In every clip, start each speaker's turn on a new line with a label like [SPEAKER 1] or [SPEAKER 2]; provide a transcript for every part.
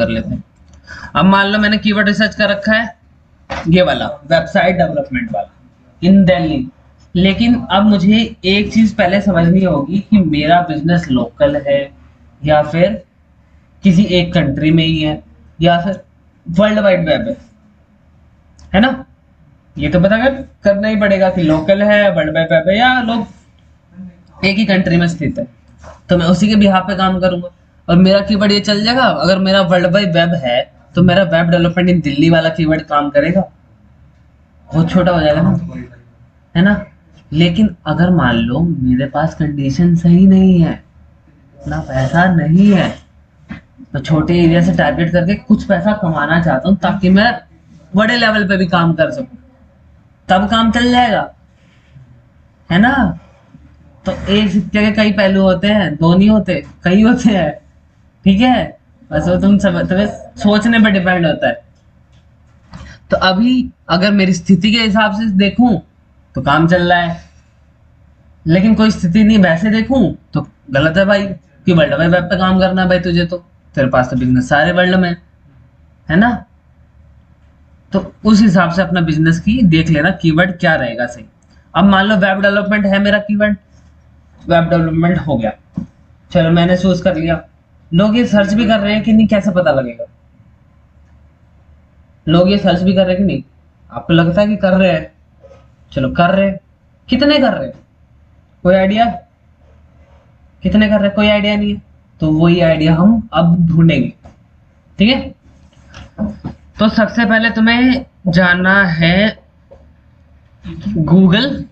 [SPEAKER 1] कर लेते हैं। अब मान लो मैंने कीवर्ड रिसर्च कर रखा है ये वाला वेबसाइट डेवलपमेंट वाला इन दिल्ली, लेकिन अब मुझे एक चीज पहले समझनी होगी कि मेरा बिजनेस लोकल है या फिर किसी एक कंट्री में ही है या फिर वर्ल्ड वाइड वेब है ना। ये तो पता करना ही पड़ेगा कि लोकल है, वर्ल्ड वाइड वेब है या लोग एक ही कंट्री में स्थित है, तो मैं उसी के बिहाफ पे काम करूंगा और मेरा कीवर्ड ये चल जाएगा। अगर मेरा वर्ल्ड वाइड वेब है तो मेरा वेब डेवलपमेंट इन दिल्ली वाला कीवर्ड काम करेगा, बहुत छोटा हो जाएगा ना, है ना। लेकिन अगर मान लो मेरे पास कंडीशन सही नहीं है, ना पैसा नहीं है, तो छोटे एरिया से टारगेट करके कुछ पैसा कमाना चाहता हूँ ताकि मैं बड़े लेवल पे भी काम कर सकूं, तब काम चल जाएगा, है ना। तो एक सिक्के के कई पहलू होते हैं, दो नहीं होते, कई होते हैं, ठीक है। बस वो तुम्हें सोचने पर डिपेंड होता है। तो अभी अगर मेरी स्थिति के हिसाब से देखूं तो काम चल रहा है, लेकिन कोई स्थिति नहीं वैसे देखूं तो गलत है भाई, कि वर्ल्ड वाइड वेब पे काम करना है भाई तुझे, तो तेरे पास तो बिजनेस सारे वर्ल्ड में है ना। तो उस हिसाब से अपना बिजनेस की देख लेना कीवर्ड क्या रहेगा सही। अब मान लो वेब डेवलपमेंट है मेरा कीवर्ड, वेब डेवलपमेंट हो गया, चलो मैंने चूज कर लिया। लोग ये सर्च भी कर रहे हैं कि नहीं, कैसे पता लगेगा? लोग ये सर्च भी कर रहे हैं कि नहीं? आपको लगता है कि कर रहे हैं? चलो कर रहे हैं, कितने कर रहे हैं कोई आइडिया? कितने कर रहे हैं कोई आइडिया नहीं है, तो वही आइडिया हम अब ढूंढेंगे, ठीक है। तो सबसे पहले तुम्हें जानना है गूगल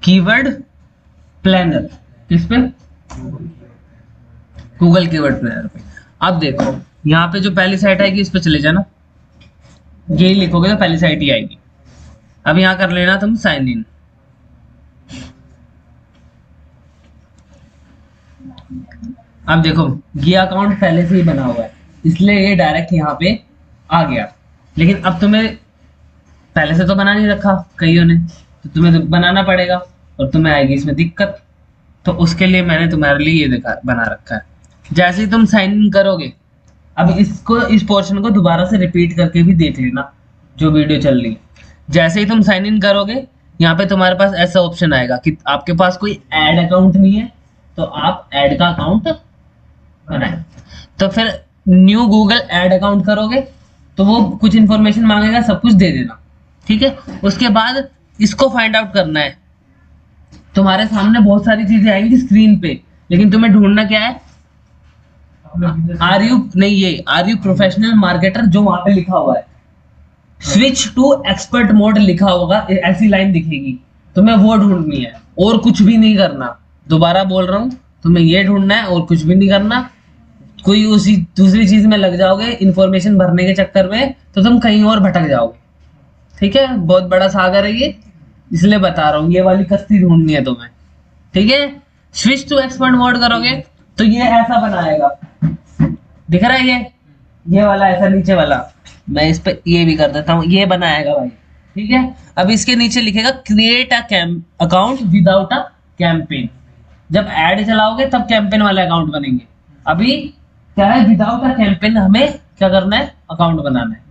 [SPEAKER 1] कीवर्ड प्लानर, किस पे? गूगल कीवर्ड प्लानर पे। अब देखो यहाँ पे जो पहली साइट आएगी इस पे चले जाना, यही लिखोगे तो पहली साइट ही आएगी। अब यहाँ कर लेना तुम साइन इन। अब देखो ये अकाउंट पहले से ही बना हुआ है इसलिए ये डायरेक्ट यहाँ पे आ गया, लेकिन अब तुम्हें पहले से तो बना नहीं रखा कईयों ने, तो तुम्हें तो बनाना पड़ेगा और तुम्हें आएगी इसमें दिक्कत। तो उसके लिए मैंने तुम्हारे लिए ये दिखा बना रखा है। जैसे ही तुम साइन इन करोगे, अब इसको इस पोर्शन को दोबारा से रिपीट करके भी देख लेना जो वीडियो चल रही है। जैसे ही तुम साइन इन करोगे यहाँ पे तुम्हारे पास ऐसा ऑप्शन आएगा कि आपके पास कोई ऐड अकाउंट नहीं है, तो आप ऐड का अकाउंट बनाए। तो फिर न्यू गूगल ऐड अकाउंट करोगे तो वो कुछ इंफॉर्मेशन मांगेगा, सब कुछ दे देना, ठीक है। उसके बाद इसको फाइंड आउट करना है। तुम्हारे सामने बहुत सारी चीजें आएंगी स्क्रीन पे, लेकिन तुम्हें ढूंढना क्या है? आर यू नहीं, ये आर यू प्रोफेशनल मार्केटर जो वहां पे लिखा हुआ है, स्विच टू एक्सपर्ट मोड लिखा होगा, ऐसी लाइन दिखेगी, तुम्हें वो ढूंढनी है और कुछ भी नहीं करना। दोबारा बोल रहा हूं, तुम्हें ये ढूंढना है और कुछ भी नहीं करना। कोई उसी दूसरी चीज में लग जाओगे इंफॉर्मेशन भरने के चक्कर में तो तुम कहीं और भटक जाओगे, ठीक है। बहुत बड़ा सागर है ये, इसलिए बता रहा हूँ, ये वाली कश्ती ढूंढनी है तुम्हें, ठीक है। स्विच टू एक्सपर्ट मोड करोगे तो ये ऐसा बनाएगा, दिख रहा है ये वाला ऐसा नीचे वाला, मैं इस पे ये भी कर देता हूँ, ये बनाएगा भाई, ठीक है। अब इसके नीचे लिखेगा create a account without a campaign. जब ऐड चलाओगे तब कैंपेन वाले अकाउंट बनेंगे। अभी क्या है, विदाउट अ कैंपेन हमें क्या करना है, अकाउंट बनाना है,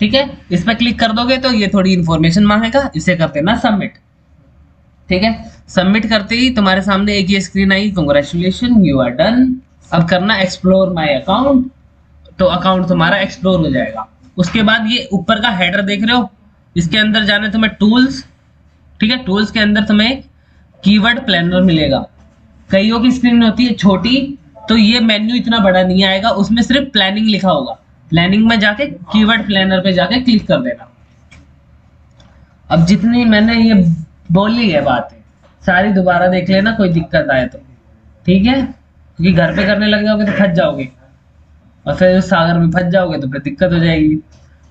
[SPEAKER 1] ठीक है। इस पर क्लिक कर दोगे तो ये थोड़ी इंफॉर्मेशन मांगेगा, इसे कर देना सबमिट, ठीक है। सबमिट करते ही तुम्हारे सामने एक ये स्क्रीन आई, कांग्रेचुलेशन यू आर डन। अब करना एक्सप्लोर माय अकाउंट, तो अकाउंट तुम्हारा एक्सप्लोर हो जाएगा। उसके बाद ये ऊपर का हेडर देख रहे हो, इसके अंदर जाने तुम्हें टूल्स, ठीक है। टूल्स के अंदर तुम्हें कीवर्ड प्लानर मिलेगा। कईयों की स्क्रीन होती है छोटी, तो ये मेन्यू इतना बड़ा नहीं आएगा, उसमें सिर्फ प्लानिंग लिखा होगा। प्लानिंग में जाके कीवर्ड प्लानर पे जाके क्लिक कर देना। अब जितनी मैंने ये बोली है बातें सारी दोबारा देख लेना, कोई दिक्कत आए तो, ठीक है। क्योंकि घर पे करने लग जाओगे तो फंस जाओगे और फिर उस सागर में फंस जाओगे तो फिर दिक्कत हो जाएगी।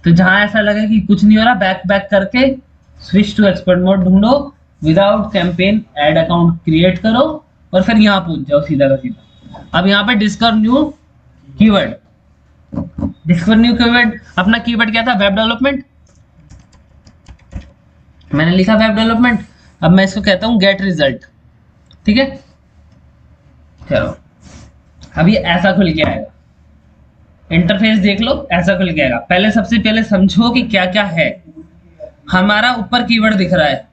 [SPEAKER 1] तो जहां ऐसा लगे कि कुछ नहीं हो रहा, बैक बैक करके स्विच टू एक्सपर्ट मोड ढूंढो, without campaign add account create करो और फिर यहाँ पहुंच जाओ सीधा का सीधा। अब यहाँ पे discover new keyword, discover new keyword, अपना कीवर्ड क्या था, वेब डेवलपमेंट। मैंने लिखा वेब डेवलपमेंट, अब मैं इसको कहता हूँ गेट रिजल्ट, ठीक है। चलो अब ये ऐसा खुल के आएगा, इंटरफेस देख लो, ऐसा खुल के आएगा। पहले सबसे पहले समझो कि क्या क्या है। हमारा ऊपर कीवर्ड दिख रहा है,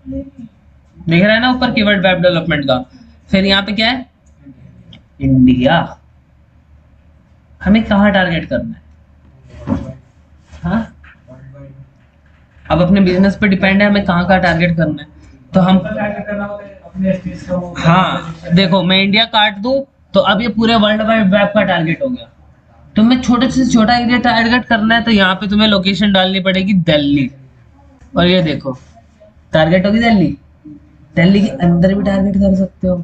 [SPEAKER 1] दिख रहा है ना ऊपर कीवर्ड वेब डेवलपमेंट का। फिर यहाँ पे क्या है, इंडिया। हमें कहाँ टारगेट करना है? हाँ, अब अपने बिजनेस पे डिपेंड है हमें कहाँ का टारगेट करना है। तो हम हाँ देखो, मैं इंडिया काट दूं तो अब ये पूरे वर्ल्ड वाइड वेब का टारगेट हो गया। तुम्हें छोटे से छोटा एरिया टारगेट करना है तो यहाँ पे तुम्हें लोकेशन डालनी पड़ेगी दिल्ली। और ये देखो, टारगेट होगी दिल्ली। दिल्ली के अंदर भी टारगेट कर सकते हो।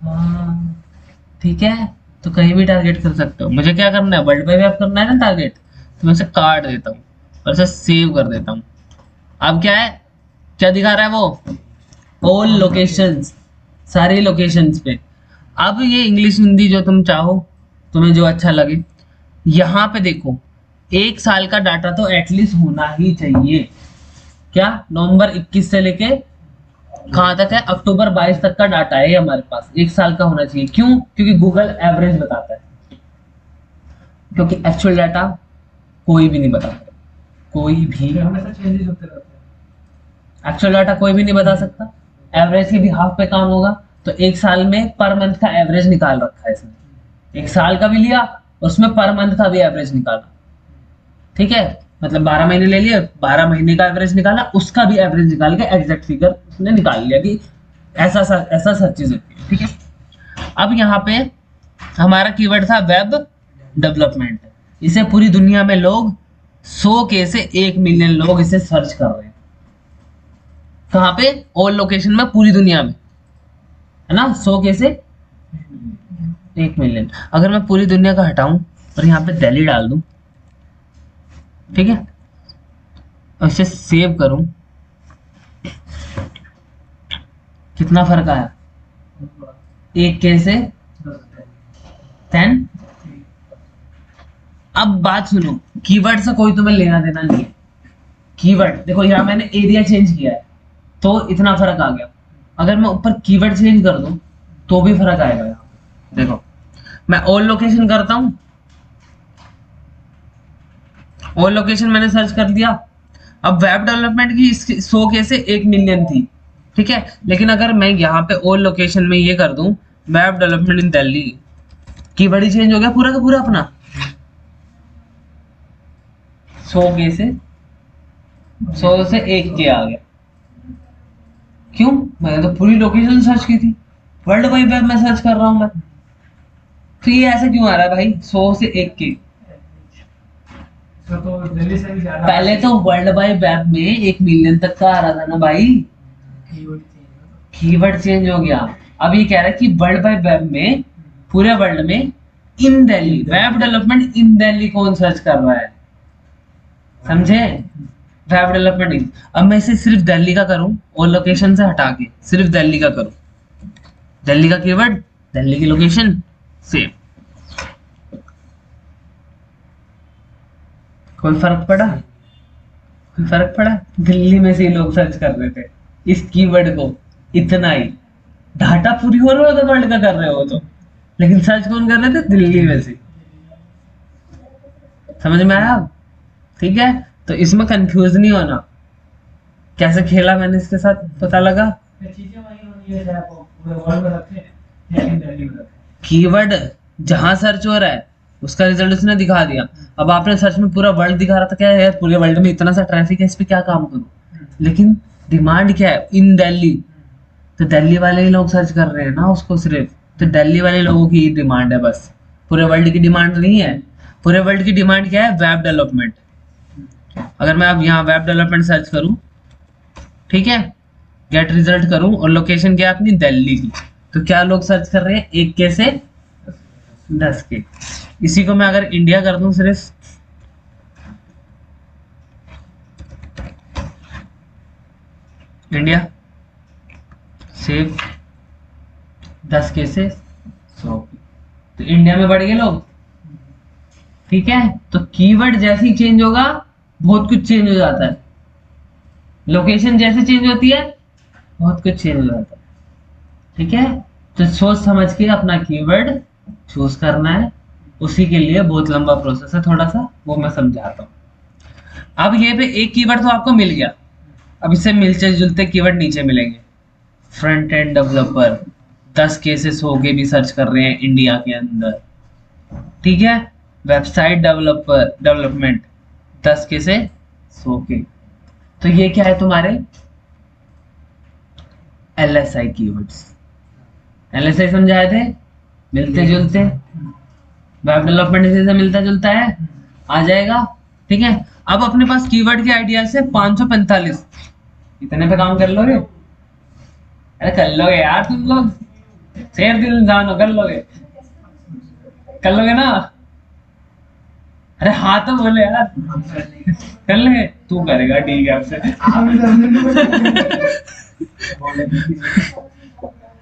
[SPEAKER 1] हाँ, ठीक है, तो कहीं भी टारगेट कर सकते हो। मुझे क्या करना है, वर्ल्ड वाइड वेब करना है ना टारगेट, तो मैं इसे काट देता हूँ और इसे सेव कर देता हूँ। अब क्या है, क्या दिखा रहा है वो, ऑल लोकेशंस, सारी लोकेशंस पे। अब ये इंग्लिश हिंदी जो तुम चाहो, तुम्हें जो अच्छा लगे। यहाँ पे देखो, 1 साल का डाटा तो एटलीस्ट होना ही चाहिए। क्या, नवंबर 21 से लेके कहाँ तक है, अक्टूबर 22 तक का डाटा है हमारे पास, 1 साल का होना चाहिए। क्यों? क्योंकि गूगल एवरेज बताता है, क्योंकि एक्चुअल डाटा कोई भी नहीं बताता, कोई भी हमेशा चेंजेस होते रहते हैं। एक्चुअल डाटा कोई भी नहीं बता सकता। एवरेज के भी हाफ पे काम होगा। तो 1 साल में पर मंथ का एवरेज निकाल रखा है इसने। 1 साल का भी लिया, उसमें पर मंथ का भी एवरेज निकाला। ठीक है, मतलब 12 महीने ले लिए, 12 महीने का एवरेज निकाला, उसका भी एवरेज निकाल के एग्जैक्ट फिगर उसने निकाल लिया कि ऐसा सब चीज होती है। ठीक है, अब यहाँ पे हमारा कीवर्ड था वेब डेवलपमेंट। इसे पूरी दुनिया में लोग 100 के से 1 मिलियन लोग इसे सर्च कर रहे हैं। कहाँ पे, ऑल लोकेशन में, पूरी दुनिया में, है ना। 100 के से 1 मिलियन। अगर मैं पूरी दुनिया का हटाऊं और यहाँ पे दिल्ली डाल दूं, ठीक है, और इसे सेव करूं, कितना फर्क आया, 1 के से 10। अब बात सुनो, कीवर्ड से कोई तुम्हें लेना देना नहीं है। कीवर्ड देखो, यहाँ मैंने एरिया चेंज किया है तो इतना फर्क आ गया। अगर मैं ऊपर कीवर्ड चेंज कर दूं तो भी फर्क आएगा। यहाँ देखो, मैं ऑल लोकेशन करता हूं, ऑल लोकेशन मैंने सर्च कर दिया। अब वेब डेवलपमेंट की 100 के से 1 मिलियन थी, ठीक है। लेकिन अगर मैं यहाँ पे ऑल लोकेशन में ये कर दूं, web development in Delhi, keyword he change हो गया पूरा का पूरा अपना। 100 के से 100 से 1 के आ गया। क्यों? मैंने तो पूरी लोकेशन सर्च की थी, वर्ल्ड वाइड वेब में सर्च कर रहा हूं मैं। तो ये ऐसा क्यों आ रहा है भाई, 100 से 1 के? तो दिल्ली से भी ज्यादा। पहले तो वर्ल्ड वाइड वेब में 1 मिलियन तक का आ रहा था ना भाई, कीवर्ड चेंज हो गया। अब ये कह रहा है कि वर्ल्ड वाइड वेब में, पूरे वर्ल्ड में, in Delhi, web development in Delhi कौन सर्च कर रहा है, समझे? Web development. अब मैं इसे सिर्फ दिल्ली का करूं और लोकेशन से हटा के सिर्फ दिल्ली का करूं, दिल्ली का कीवर्ड, दिल्ली की लोकेशन, सेव। कोई फर्क पड़ा? कोई फर्क पड़ा? दिल्ली में से ही लोग सर्च कर रहे थे इस कीवर्ड को, इतना ही। डाटा पूरी हो रहा होता वर्ल्ड का कर रहे हो तो, लेकिन सर्च कौन कर रहे थे, दिल्ली में से। समझ में आया? ठीक है, तो इसमें कंफ्यूज नहीं होना। कैसे खेला मैंने इसके साथ, पता लगा? कीवर्ड जहां सर्च हो रहा है उसका रिजल्ट उसने दिखा दिया। अब आपने सर्च में पूरा वर्ल्ड दिखा रहा था, क्या है पूरे वर्ल्ड में इतना सा ट्रैफिक है, इस पे क्या काम करूं, लेकिन डिमांड क्या है, इन दिल्ली। तो दिल्ली वाले ही लोग सर्च कर रहे हैं ना उसको सिर्फ, तो दिल्ली वाले लोगों की डिमांड है बस, पूरे वर्ल्ड की डिमांड नहीं है। पूरे वर्ल्ड की डिमांड क्या है, वेब डेवलपमेंट। अगर मैं अब यहाँ वेब डेवलपमेंट सर्च करूं, ठीक है, गेट रिजल्ट करूं और लोकेशन क्या है अपनी, दिल्ली की, तो क्या लोग सर्च कर रहे हैं, 1 के से 10 के। इसी को मैं अगर इंडिया कर दूं सिर्फ, इंडिया, सेव, 10 के से 100, तो इंडिया में बढ़ गए लोग। ठीक है, तो कीवर्ड जैसे ही चेंज होगा बहुत कुछ चेंज हो जाता है, लोकेशन जैसे चेंज होती है बहुत कुछ चेंज हो जाता है। ठीक है, तो सोच समझ के अपना कीवर्ड चूज करना है, उसी के लिए बहुत लंबा प्रोसेस है थोड़ा सा, वो मैं समझाता हूँ। अब ये पे एक कीवर्ड तो आपको मिल गया, अब इससे मिलते जुलते कीवर्ड नीचे मिलेंगे। फ्रंट एंड डेवलपर 10 केसेस हो के भी सर्च कर रहे हैं इंडिया के अंदर, ठीक है। वेबसाइट डेवलपर डेवलपमेंट 10 केसेस हो के, तो ये क्या है तुम्हारे LSI कीवर्ड्स। LSI समझाए थे, मिलते जुलते, वेब डेवलपमेंट से मिलता जुलता है, आ जाएगा, ठीक है। अब अपने पास कीवर्ड के आइडिया से 545, इतने पे काम कर लोगे? अरे कर लोगे यार तुम लोग, शेर दिल इंसान हो, कर लोगे ना? अरे हाँ तो बोले यार, कर ले, तू करेगा ठीक है आपसे।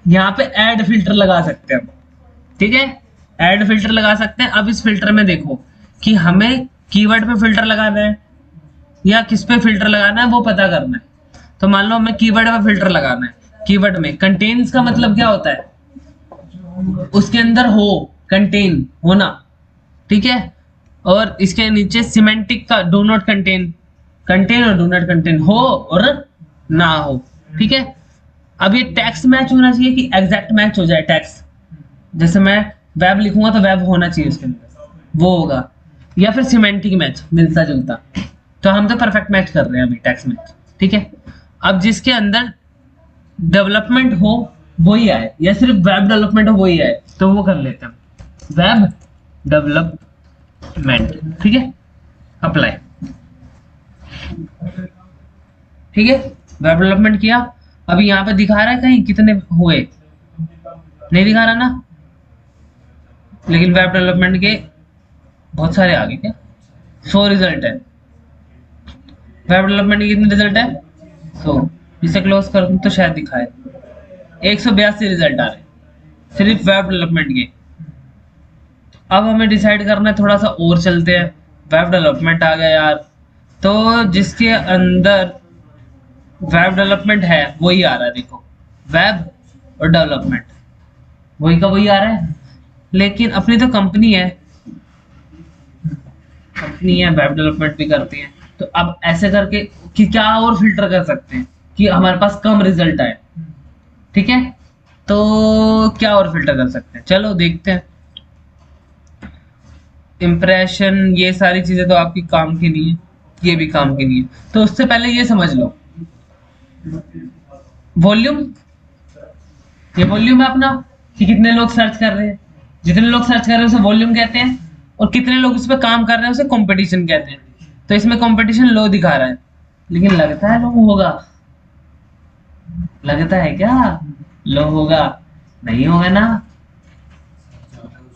[SPEAKER 1] यहाँ पे ऐड फिल्टर लगा सकते हैं, ठीक है, ऐड फिल्टर लगा सकते हैं। अब इस फिल्टर में देखो कि हमें कीवर्ड पे फिल्टर लगाना है या किस पे फिल्टर लगाना है वो पता करना है। तो मान लो हमें कीवर्ड पे फिल्टर लगाना है। कीवर्ड में कंटेन्स का मतलब क्या होता है? उसके अंदर हो, कंटेन, होना, ठीक है। और इसके नीचे सिमेंटिक का डू नॉट कंटेन, कंटेन और डू नॉट कंटेन, हो और ना हो, ठीक है। अब ये टेक्स्ट मैच होना चाहिए कि एग्जैक्ट मैच हो जाए टेक्स्ट, जैसे मैं वेब लिखूंगा तो वेब होना चाहिए उसके अंदर, वो होगा, या फिर सिमेंटिक मैच, मिलता जुलता। तो हम तो परफेक्ट मैच कर रहे हैं अभी, टेक्स्ट मैच, ठीक है। अब जिसके अंदर डेवलपमेंट हो वही आए, या सिर्फ वेब डेवलपमेंट हो वही आए, तो वो कर लेते हैं वेब डेवलपमेंट, ठीक है। अप्लाई, ठीक है, वेब डेवलपमेंट किया। अभी यहाँ पे दिखा रहा है कहीं कितने हुए? नहीं दिखा रहा ना, लेकिन वेब डेवलपमेंट के बहुत सारे आ गए क्या? 100 रिजल्ट है। वेब डेवलपमेंट के कितने रिजल्ट है? 100। इसे क्लोज कर दूं तो शायद दिखाए 182 रिजल्ट आ रहे हैं सिर्फ वेब डेवलपमेंट के। अब हमें डिसाइड करना है, थोड़ा सा और चलते हैं। वेब डेवलपमेंट आ गया यार, तो जिसके अंदर वेब डेवलपमेंट है वही आ रहा है, देखो वेब और डेवलपमेंट वही का वही आ रहा है। लेकिन अपनी तो कंपनी है, वेब डेवलपमेंट भी करती है, तो अब ऐसे करके कि क्या और फिल्टर कर सकते हैं कि हमारे पास कम रिजल्ट आए, ठीक है। तो क्या और फिल्टर कर सकते हैं, चलो देखते हैं। इम्प्रेशन, ये सारी चीजें तो आपकी काम की नहीं है, ये भी काम की नहीं है। तो उससे पहले ये समझ लो, वॉल्यूम, ये वॉल्यूम है अपना कि कितने लोग सर्च कर रहे हैं। जितने लोग सर्च कर रहे हैं उसे वॉल्यूम कहते हैं, और कितने लोग उस पर काम कर रहे हैं उसे कंपटीशन कहते हैं। तो इसमें कंपटीशन लो दिखा रहा है, लेकिन लगता है लो होगा? लगता है क्या लो होगा? नहीं होगा ना,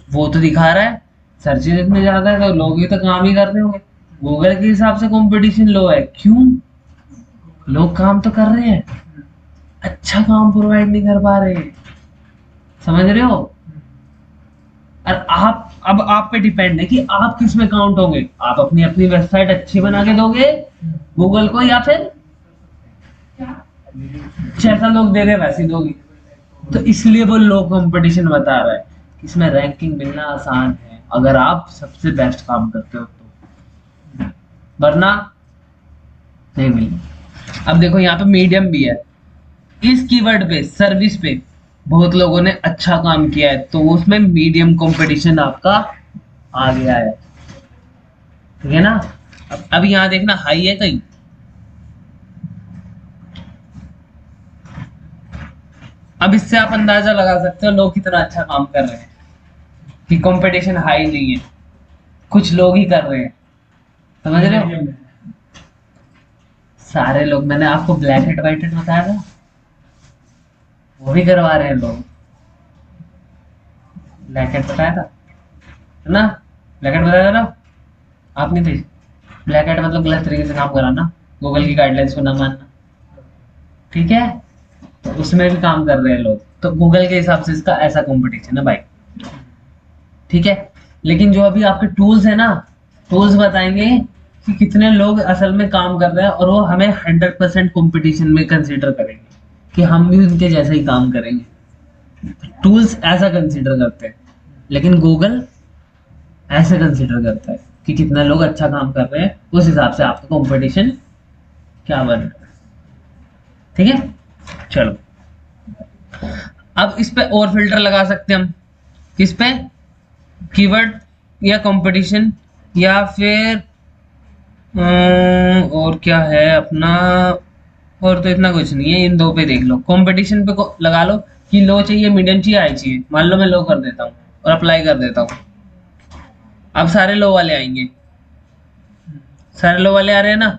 [SPEAKER 1] वो तो दिखा रहा है सर्चेज इतने ज्यादा है, तो लोग ही तो काम ही कर रहे होंगे। गूगल के हिसाब से कंपटीशन लो है, क्यों? लोग काम तो कर रहे हैं, अच्छा काम प्रोवाइड नहीं कर पा रहे, समझ रहे हो? और आप, अब आप पे डिपेंड है कि आप किस में काउंट होंगे। आप अपनी अपनी वेबसाइट अच्छी बना के दोगे गूगल को, या फिर जैसा लोग दे रहे वैसे दोगे। तो इसलिए वो लो कंपटीशन बता रहा है कि इसमें रैंकिंग मिलना आसान है अगर आप सबसे बेस्ट काम करते हो तो, वरना नहीं मिलेगा। अब देखो यहाँ पे मीडियम भी है, इस कीवर्ड पे सर्विस पे बहुत लोगों ने अच्छा काम किया है, तो उसमें मीडियम कंपटीशन आपका आ गया है, ठीक है ना। अब यहाँ देखना हाई है कहीं, अब इससे आप अंदाजा लगा सकते हो लोग कितना अच्छा काम कर रहे हैं, कि कंपटीशन हाई नहीं है, कुछ लोग ही कर रहे हैं, समझ रहे हो? सारे लोग, मैंने आपको ब्लैक एंड व्हाइट बताया था, वो भी करवा रहे हैं लोग। ब्लैक एंड बताया था, है ना? ब्लैक एंड बताया था ना, आप नहीं थे? ब्लैक एंड मतलब गलत तरीके से काम कराना, गूगल की गाइडलाइंस को ना मानना, ठीक है। तो उसमें भी काम कर रहे हैं लोग, तो गूगल के हिसाब से इसका ऐसा कंपटीशन है भाई, ठीक है। लेकिन जो अभी आपके टूल्स है ना, टूल्स बताएंगे कि कितने लोग असल में काम कर रहे हैं, और वो हमें 100% कंपटीशन में कंसीडर करेंगे कि हम भी उनके जैसा ही काम करेंगे। टूल्स ऐसा कंसीडर करते हैं, लेकिन गूगल ऐसे कंसिडर करता है कि कितना लोग अच्छा काम कर रहे हैं, उस हिसाब से आपका कंपटीशन क्या बन रहा है। ठीक है, चलो अब इस पे और फिल्टर लगा सकते हैं हम। किस पे? कीवर्ड या कंपटीशन या फिर और क्या है अपना, और तो इतना कुछ नहीं है, इन दो पे देख लो। कंपटीशन पे लगा लो कि लो चाहिए, मीडियम चाहिए, हाई चाहिए। मान लो मैं लो कर देता हूँ और अप्लाई कर देता हूँ। अब सारे लो वाले आएंगे, सारे लो वाले आ रहे हैं ना।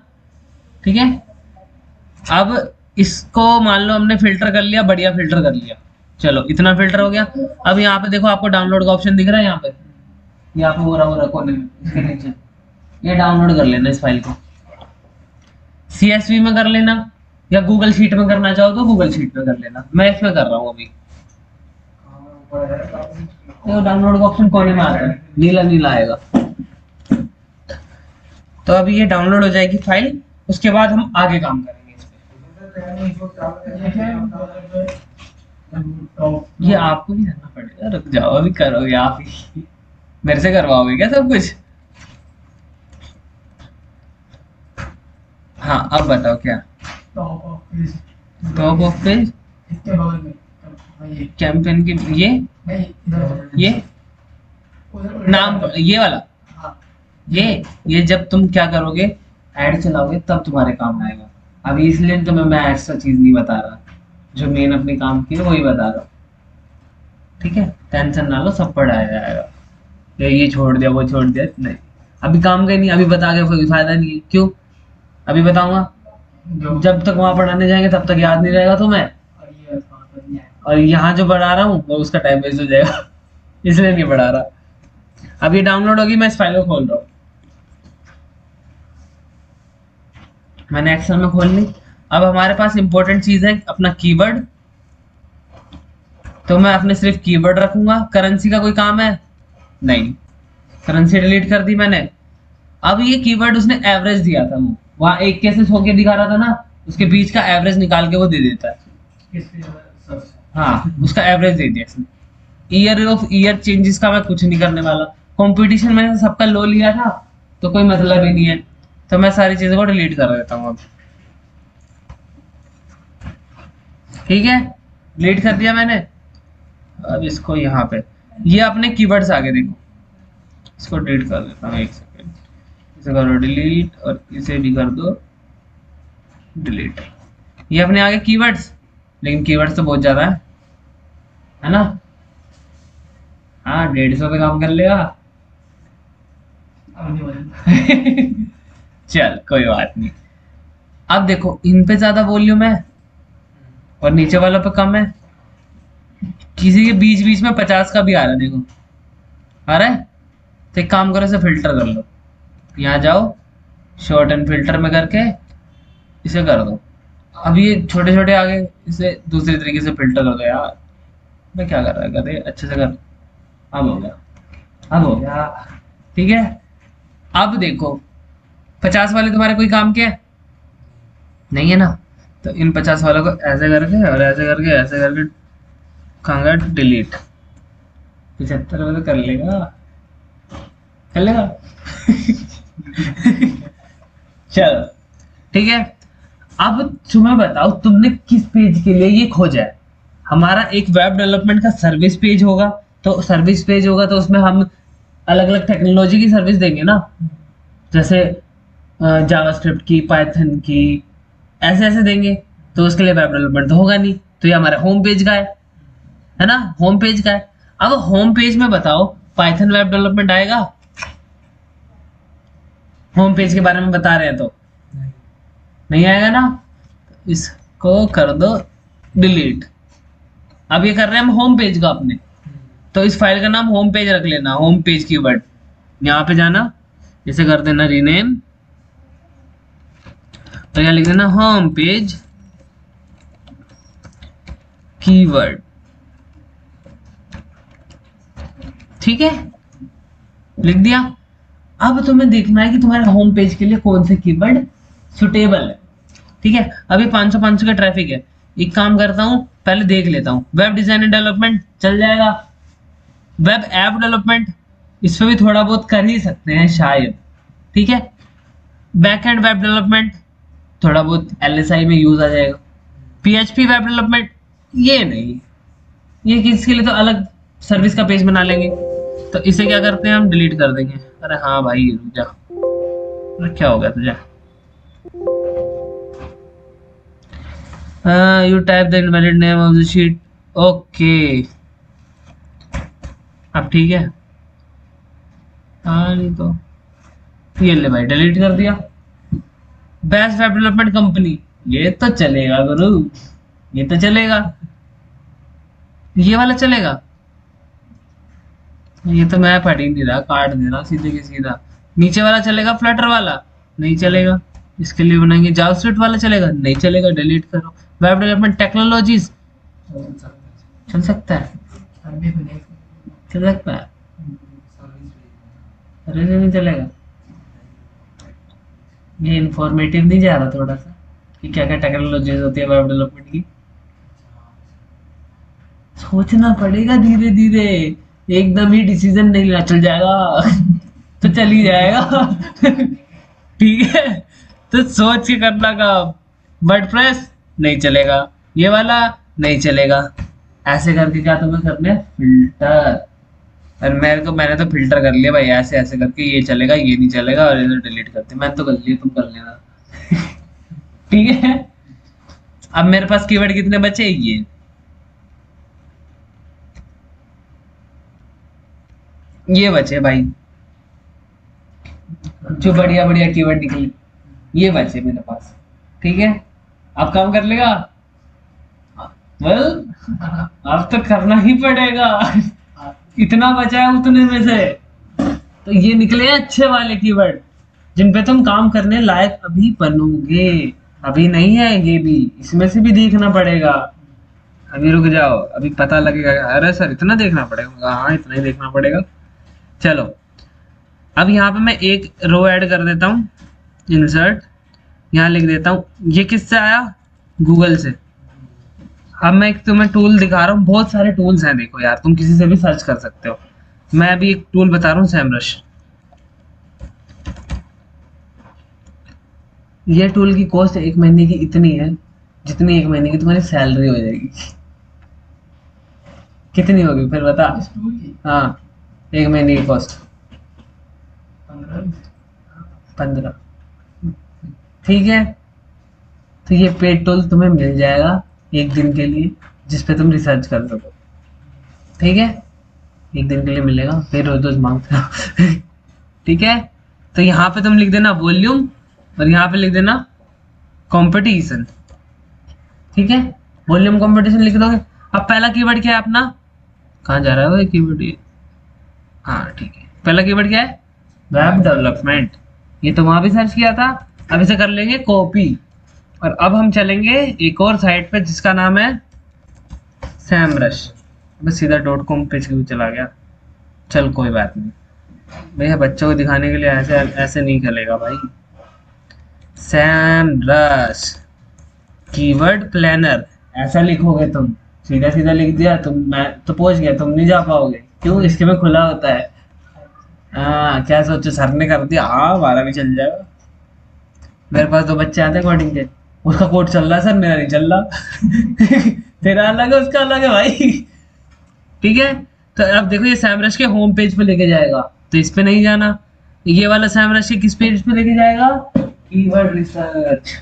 [SPEAKER 1] ठीक है, अब इसको मान लो हमने फिल्टर कर लिया, बढ़िया फिल्टर कर लिया। चलो इतना फिल्टर हो गया। अब यहाँ पे देखो, आपको डाउनलोड का ऑप्शन दिख रहा है यहाँ पे हो रहा कोने में, इसके नीचे। ये डाउनलोड कर लेना इस फाइल को, CSV में कर लेना, या गूगल शीट में करना चाहो तो गूगल शीट में कर लेना। मैं इसमें कर रहा हूँ अभी। तो डाउनलोड का ऑप्शन कोने में आता है, नीला नीला आएगा। तो अभी ये डाउनलोड हो जाएगी फाइल, उसके बाद हम आगे काम करेंगे इस पे। ये आपको भी करना पड़ेगा, रुक जाओ, अभी करोगे आप ही, मेरे से करवाओगे क्या सब कुछ? हाँ अब बताओ क्या? टॉप ऑफ पेज कैंपेन के ये नाम, ये वाला, ये जब तुम क्या करोगे, ऐड चलाओगे तब तुम्हारे काम आएगा। अभी इसलिए तुम्हें मैं एक्स्ट्रा चीज नहीं बता रहा, जो मेन अपने काम की है वही बता रहा हूँ। ठीक है, टेंशन ना लो, सब पढ़ाया जाएगा। ये छोड़ दिया, वो छोड़ दिया, नहीं अभी काम का ही नहीं, अभी बता के कोई फायदा नहीं है। क्यों? अभी बताऊंगा, जब तक वहां पढ़ाने जाएंगे तब तक याद नहीं रहेगा तुम्हें, और यहाँ जो पढ़ा रहा हूँ वो उसका टाइम वेस्ट हो जाएगा। इसलिए नहीं पढ़ा रहा। अब ये डाउनलोड होगी, मैं इस फाइल को खोल रहा हूँ। मैंने एक्सेल में खोल ली। अब हमारे पास इंपॉर्टेंट चीज है अपना कीवर्ड, तो मैं अपने सिर्फ कीवर्ड रखूंगा। करेंसी का कोई काम है नहीं, करेंसी डिलीट कर दी मैंने। अब ये कीवर्ड उसने एवरेज दिया था, वो वहां 1 के से 100 के दिखा रहा था ना, उसके बीच का एवरेज निकाल के वो दे देता है। हाँ, उसका एवरेज दे दिया इसने। ईयर ऑफ ईयर चेंजेस का मैं कुछ नहीं करने वाला। कंपटीशन में सबका लो लिया था तो कोई मतलब ही नहीं है, तो मैं सारी चीजों को डिलीट कर देता हूँ अब। ठीक है, डिलीट कर दिया मैंने। अब इसको यहाँ पे, ये अपने कीवर्ड्स आगे देखो, इसको डिलीट कर देता हूँ। 1 सेकेंड, इसे करो डिलीट और इसे भी कर दो डिलीट। ये अपने आगे कीवर्ड्स, लेकिन कीवर्ड्स तो बहुत ज्यादा है ना। हाँ, 150 पे काम कर लेगा। चल कोई बात नहीं। अब देखो, इन पे ज्यादा वॉल्यूम है और नीचे वालों पे कम है। किसी के बीच बीच में 50 का भी आ रहा है, देखो आ रहा है। तो एक काम करो, इसे फिल्टर कर लो, यहाँ जाओ, शॉर्ट एंड फिल्टर में करके इसे कर दो। अब ये छोटे छोटे आगे, इसे दूसरे तरीके से फिल्टर कर दो। यार मैं क्या कर रहा है, गधे, अच्छे से कर। अब हो गया, अब हो गया। ठीक है, अब देखो 50 वाले तुम्हारे कोई काम के नहीं है ना, तो इन 50 वालों को ऐसे करके और ऐसे करके ऐसे करके कहांगा डिलीट। 75 वाले कर लेगा, कर लेगा। चलो ठीक है, अब तुम्हें बताओ, तुमने किस पेज के लिए ये खोजा है? हमारा एक वेब डेवलपमेंट का सर्विस पेज होगा, तो सर्विस पेज होगा तो उसमें हम अलग अलग टेक्नोलॉजी की सर्विस देंगे ना, जैसे जावास्क्रिप्ट की, पाइथन की, ऐसे ऐसे देंगे। तो उसके लिए वेब डेवलपमेंट तो होगा नहीं, तो ये हमारे होम पेज का है ना, होम पेज का है। अब होम पेज में बताओ, पाइथन वेब डेवलपमेंट आएगा? होम पेज के बारे में बता रहे हैं तो नहीं आएगा ना। इसको कर दो डिलीट। अब ये कर रहे हैं हम होम पेज का अपने, तो इस फाइल का नाम होम पेज रख लेना, होम पेज कीवर्ड। यहाँ पे जाना, इसे कर देना रीनेम, तो यहाँ लिख देना होम पेज कीवर्ड। ठीक है, लिख दिया। अब तुम्हें देखना है कि तुम्हारे होम पेज के लिए कौन से कीवर्ड सुटेबल है। ठीक है, अभी 500 का ट्रैफिक है। एक काम करता हूं, पहले देख लेता हूं। वेब डिजाइन एंड डेवलपमेंट चल जाएगा, वेब ऐप डेवलपमेंट इस पे भी थोड़ा बहुत कर ही सकते हैं शायद। ठीक है, बैक एंड वेब डेवलपमेंट थोड़ा बहुत LSI में यूज आ जाएगा। PHP वेब डेवलपमेंट ये नहीं, ये किसके लिए तो अलग सर्विस का पेज बना लेंगे। तो इसे क्या करते हैं हम, डिलीट कर देंगे। अरे हाँ भाई रुक जा, अरे क्या हो गया तुझे? You type the invalid name of the sheet. Okay अब ठीक है। हाँ नहीं तो ये ले भाई, डिलीट कर दिया। बेस्ट वेब डेवलपमेंट कंपनी, ये तो चलेगा गुरु, ये तो चलेगा। ये वाला चलेगा? ये तो मैं पढ़ ही नहीं रहा, काट दे रहा सीधे के सीधा। नीचे वाला चलेगा, फ्लटर वाला नहीं चलेगा। इसके लिए बनाएंगे जावास्क्रिप्ट वाला, चलेगा नहीं चलेगा, डिलीट करो। वेब डेवलपमेंट टेक्नोलॉजीज चल सकता है, चल सकता है, अरे नहीं चलेगा। ये इंफॉर्मेटिव नहीं जा रहा थोड़ा सा कि क्या क्या टेक्नोलॉजीज होती है वेब डेवलपमेंट की? सोचना पड़ेगा धीरे धीरे, एकदम ही डिसीजन नहीं लेना। चल जाएगा तो चल ही जाएगा ठीक है, तो सोच के करना काम। वर्डप्रेस नहीं चलेगा, ये वाला नहीं चलेगा। ऐसे करके क्या तुम्हें करना है, फिल्टर। और मैंने तो फिल्टर कर लिया भाई, ऐसे ऐसे करके ये चलेगा, ये नहीं चलेगा, और इधर डिलीट करते। मैंने तो कर लिया, तुम कर लेना ठीक है। अब मेरे पास कीवर्ड कितने बचे, ये बचे भाई, जो बढ़िया बढ़िया कीवर्ड निकले ये बचे मेरे पास। ठीक है, अब काम कर लेगा। वेल अब तो करना ही पड़ेगा, इतना बचा है उतने में से। तो ये निकले अच्छे वाले कीवर्ड जिन पे तुम काम करने लायक अभी बनोगे। अभी नहीं है ये भी, इसमें से भी देखना पड़ेगा। अभी रुक जाओ, अभी पता लगेगा। अरे सर इतना देखना पड़ेगा? हाँ इतना ही देखना पड़ेगा। चलो अब यहाँ पे मैं एक रो ऐड कर देता हूँ, इंसर्ट, यहाँ लिख देता हूँ। ये किससे आया, गूगल से। अब मैं एक तुम्हें टूल दिखा रहा हूँ, बहुत सारे टूल्स हैं देखो यार, तुम किसी से भी सर्च कर सकते हो। मैं अभी एक टूल बता रहा हूँ, सैमरश। ये टूल की कॉस्ट 1 महीने की इतनी है जितनी 1 महीने की तुम्हारी सैलरी हो जाएगी। कितनी होगी फिर बता? हाँ 1 महीने की कॉस्ट 15। ठीक है, तो ये पेड टूल तुम्हें मिल जाएगा 1 दिन के लिए, जिसपे तुम रिसर्च कर सको। ठीक है, 1 दिन के लिए मिलेगा, फिर रोज रोज मांगते हो ठीक है, तो यहाँ पे तुम लिख देना वॉल्यूम, और यहाँ पे लिख देना कंपटीशन। ठीक है, वॉल्यूम कंपटीशन लिख दोगे। अब पहला कीवर्ड क्या है अपना, कहाँ जा रहा है वो कीवर्ड ये? हाँ ठीक है, पहला कीवर्ड क्या है, वेब डेवलपमेंट। ये तो वहां भी सर्च किया था। अब इसे कर लेंगे कॉपी, और अब हम चलेंगे एक और साइट पे जिसका नाम है सैमरश। बस सीधा .com पेज के चला गया। चल कोई बात नहीं भैया, बच्चों को दिखाने के लिए ऐसे ऐसे नहीं चलेगा भाई। सैमरश कीवर्ड प्लानर ऐसा लिखोगे तुम, सीधा सीधा लिख दिया तुम, मैं तो पहुंच गया, तुम नहीं जा पाओगे। क्यों, इसके में खुला होता है। हाँ क्या सोचो सर ने कर दिया, हाँ हमारा भी चल जाएगा। मेरे पास 2 बच्चे आते हैं कोडिंग के, उसका कोड चल रहा है सर, मेरा नहीं चल रहा तेरा अलग है उसका अलग है भाई। ठीक है, तो अब देखो ये सैमरश के होम पेज पे लेके जाएगा, तो इस पे नहीं जाना। ये वाला सैमरश के किस पेज पे लेके जाएगा, कीवर्ड रिसर्च।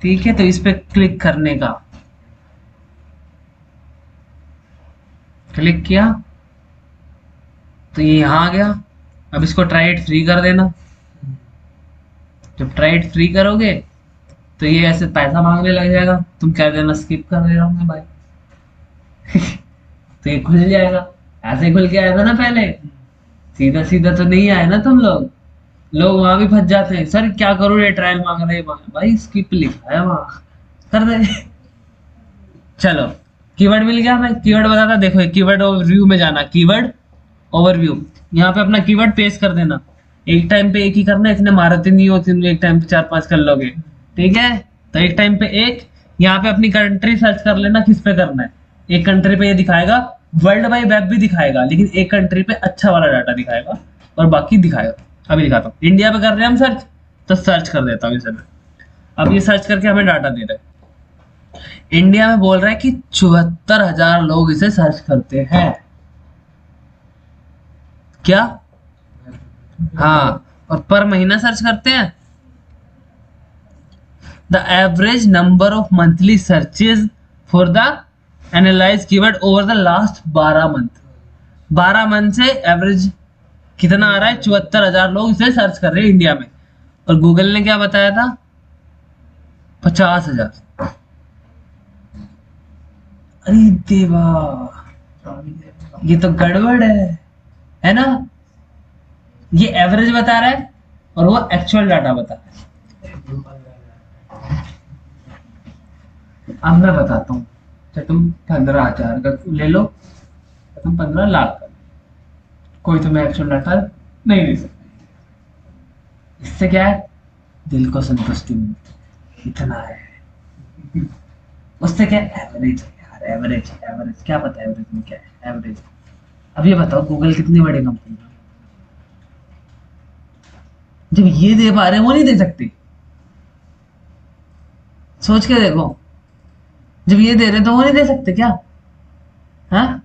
[SPEAKER 1] ठीक है, तो इस पे क्लिक करने का, क्लिक किया तो ये यहाँ आ गया। अब इसको ट्राई इट फ्री कर देना। जब ट्राई इट फ्री करोगे तो ये ऐसे पैसा मांगने लग जाएगा, तुम कह देना स्किप कर दे रहा हूँ मैं भाई तो ये खुल जाएगा। ऐसे खुल के आया था ना पहले, सीधा सीधा तो नहीं आया ना तुम लोग वहां भी फंस जाते हैं। सर क्या करूँ, ये ट्रायल मांग रहे हैं भाई, स्किप लिखा है वहां, कर दे चलो कीवर्ड मिल गया। मैं कीवर्ड बताता, देखो कीवर्ड ओवरव्यू में जाना, कीवर्ड ओवरव्यू, यहाँ पे अपना कीवर्ड पेस्ट कर देना। एक टाइम पे एक ही करना, इतने महारत नहीं होती, एक टाइम पे 4-5 कर लोगे। ठीक है, तो एक टाइम पे एक, यहाँ पे अपनी कंट्री सर्च कर लेना किस पे करना है। एक कंट्री पे ये दिखाएगा वर्ल्ड वाइड वेब भी दिखाएगा, लेकिन एक कंट्री पे अच्छा वाला डाटा दिखाएगा और बाकी दिखाएगा। अभी दिखाता हूँ, इंडिया पे कर रहे हैं हम सर्च, तो सर्च कर देता हूँ इसे मैं। अब ये सर्च करके हमें डाटा दे रहा है। इंडिया में बोल रहा है कि 74,000 लोग इसे सर्च करते हैं। क्या? हाँ, और पर महीना सर्च करते हैं। The average number of monthly searches for the analyse keyword over the last 12 month. 12 month से एवरेज कितना आ रहा है? 74,000 लोग इसे सर्च कर रहे हैं इंडिया में। और गूगल ने क्या बताया था? 50,000। अरे देवा, ये तो गड़बड़ है ना? ये एवरेज बता रहा है और वो एक्चुअल डाटा बता रहा है। अब मैं बताता हूँ, चाहे तुम 15,000 का ले लो, तुम 15 लाख का, कोई तुम्हें एक्चुअल डाटा नहीं दे सकता। इससे क्या है? दिल को संतुष्टि मिलती, इतना है। उससे क्या? एवरेज है यार, एवरेज एवरेज। क्या पता एवरेज में क्या है? एवरेज। अब ये बताओ, गूगल कितनी बड़ी कंपनी है, जब ये दे पा रहे हैं वो नहीं दे सकती? सोच के देखो, जब ये दे रहे हैं तो वो नहीं दे सकते क्या? हाँ,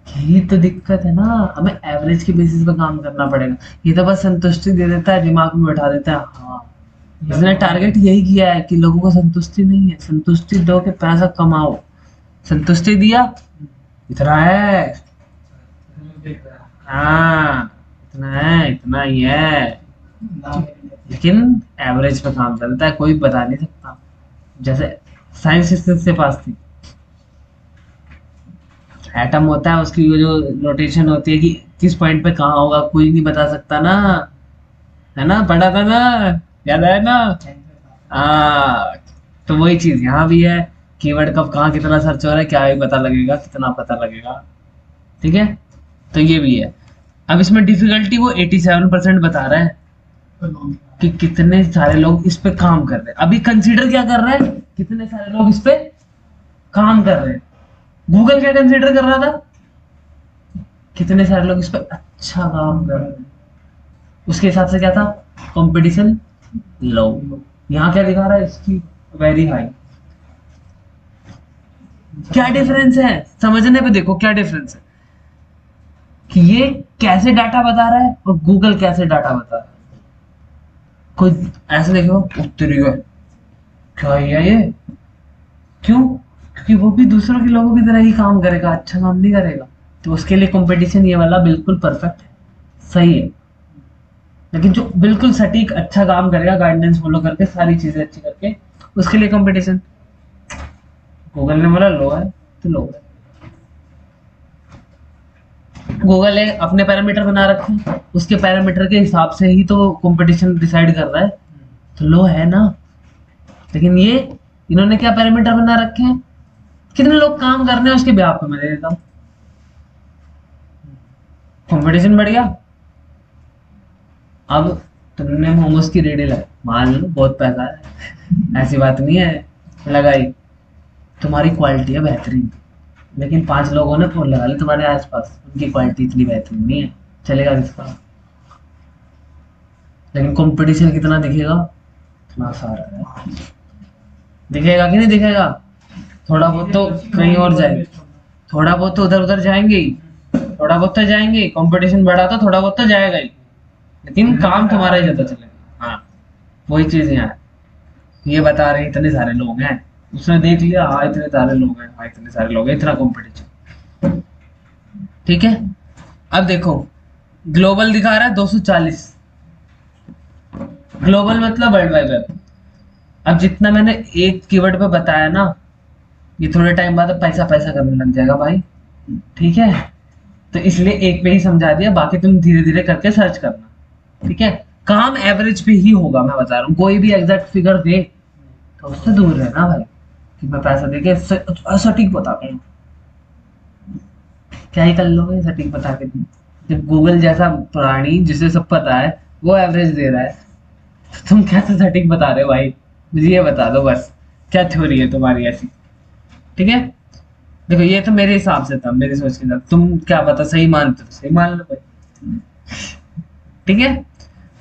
[SPEAKER 1] यही तो दिक्कत है ना, हमें एवरेज के बेसिस पे काम करना पड़ेगा। ये तो बस संतुष्टि दे देता है, दिमाग में बैठा देता है। हाँ, इसने टारगेट यही किया है कि लोगों को संतुष्टि नहीं है, संतुष्टि दो के पैसा कमाओ। संतुष्टि दिया, इतना है। हाँ, इतना है, इतना ही है। लेकिन एवरेज पे काम करता है, कोई बता नहीं सकता। जैसे साइंस से पास थी, एटम होता है, उसकी वो जो रोटेशन होती है कि किस पॉइंट पे कहाँ होगा, कोई नहीं बता सकता ना, है ना? पढ़ा था ना, याद है ना? हाँ, तो वही चीज यहाँ भी है। कीवर्ड कब कहाँ कितना सर्च हो रहा है, क्या ही पता लगेगा, कितना पता लगेगा। ठीक है, तो ये भी है। अब इसमें डिफिकल्टी वो 87% बता रहा है कि कितने सारे लोग इस पे काम कर रहे हैं। अभी कंसीडर क्या कर रहा है? कितने सारे लोग इस पे काम कर रहे हैं। गूगल क्या कंसीडर कर रहा था? कितने सारे लोग इस पे अच्छा काम कर रहे हैं। उसके हिसाब से क्या था? कंपटीशन लो। यहाँ क्या दिखा रहा है? इसकी वेरी हाई। क्या डिफरेंस है? समझने पे देखो क्या डिफरेंस है, कि ये कैसे डाटा बता रहा है और गूगल कैसे डाटा बता रहा है। कोई ऐसे देखो, उत्तरी है क्या है ये? क्यों? क्योंकि वो भी दूसरों के लोगों की तरह ही काम करेगा, अच्छा काम नहीं करेगा। तो उसके लिए कंपटीशन ये वाला बिल्कुल परफेक्ट है, सही है। लेकिन जो बिल्कुल सटीक अच्छा काम करेगा, गाइडेंस फॉलो करके, सारी चीजें अच्छी करके, उसके लिए कंपटीशन। गूगल ने बोला लो है तो लो है। गूगल ने अपने पैरामीटर बना रखे हैं, उसके पैरामीटर के हिसाब से ही तो कंपटीशन डिसाइड कर रहा है, तो लो है ना। लेकिन ये इन्होंने क्या पैरामीटर बना रखे हैं? कितने लोग काम कर रहे हैं उसके ब्याह पे मैं दे देता हूँ, कंपटीशन बढ़ गया। अब तुमने मोमोज की रेडी लगाई, मान लो बहुत पैसा है, ऐसी बात नहीं है, लगाई, तुम्हारी क्वालिटी है बेहतरीन, लेकिन 5 लोगों ने फोन लगा ली तुम्हारे आसपास, उनकी क्वालिटी इतनी बेहतरीन नहीं है, चलेगा किसका? लेकिन कंपटीशन कितना दिखेगा? इतना सारा है, दिखेगा कि नहीं दिखेगा? थोड़ा बहुत तो कहीं और जाएंगे, थोड़ा बहुत तो उधर उधर जाएंगे ही, थोड़ा बहुत तो जाएंगे, कंपटीशन बढ़ा तो थोड़ा बहुत तो जाएगा ही, लेकिन काम तुम्हारा ही ज्यादा चलेगा। हाँ, वही चीज यहाँ है। ये बता रहे हैं इतने सारे लोग हैं, उसने देख लिया, हाँ इतने सारे लोग हैं, हाँ इतने सारे लोग हैं, इतना कंपटीशन। ठीक है, अब देखो, ग्लोबल दिखा रहा है 240। ग्लोबल मतलब वर्ल्ड वाइड वेब। अब जितना मैंने एक कीवर्ड पे बताया ना, ये थोड़े टाइम बाद पैसा पैसा करने लग जाएगा भाई। ठीक है, तो इसलिए एक पे ही समझा दिया, बाकी तुम धीरे धीरे करके सर्च करना। ठीक है, काम एवरेज पे ही होगा, मैं बता रहा हूँ। कोई भी एग्जैक्ट फिगर दे तो उससे दूर रहना भाई, कि मैं पैसा देके सटीक बताता हूँ। क्या ही कर लोगे सटीक बता के? जब गूगल जैसा प्राणी जिसे सब पता है वो एवरेज दे रहा है, तो तुम कैसे सटीक बता रहे हो भाई? मुझे ये बता दो बस, क्या थ्योरी है तुम्हारी ऐसी? ठीक है, देखो ये तो मेरे हिसाब से था, मेरे सोच के साथ, तुम क्या पता सही मानते हो, सही मान लो भाई। ठीक है,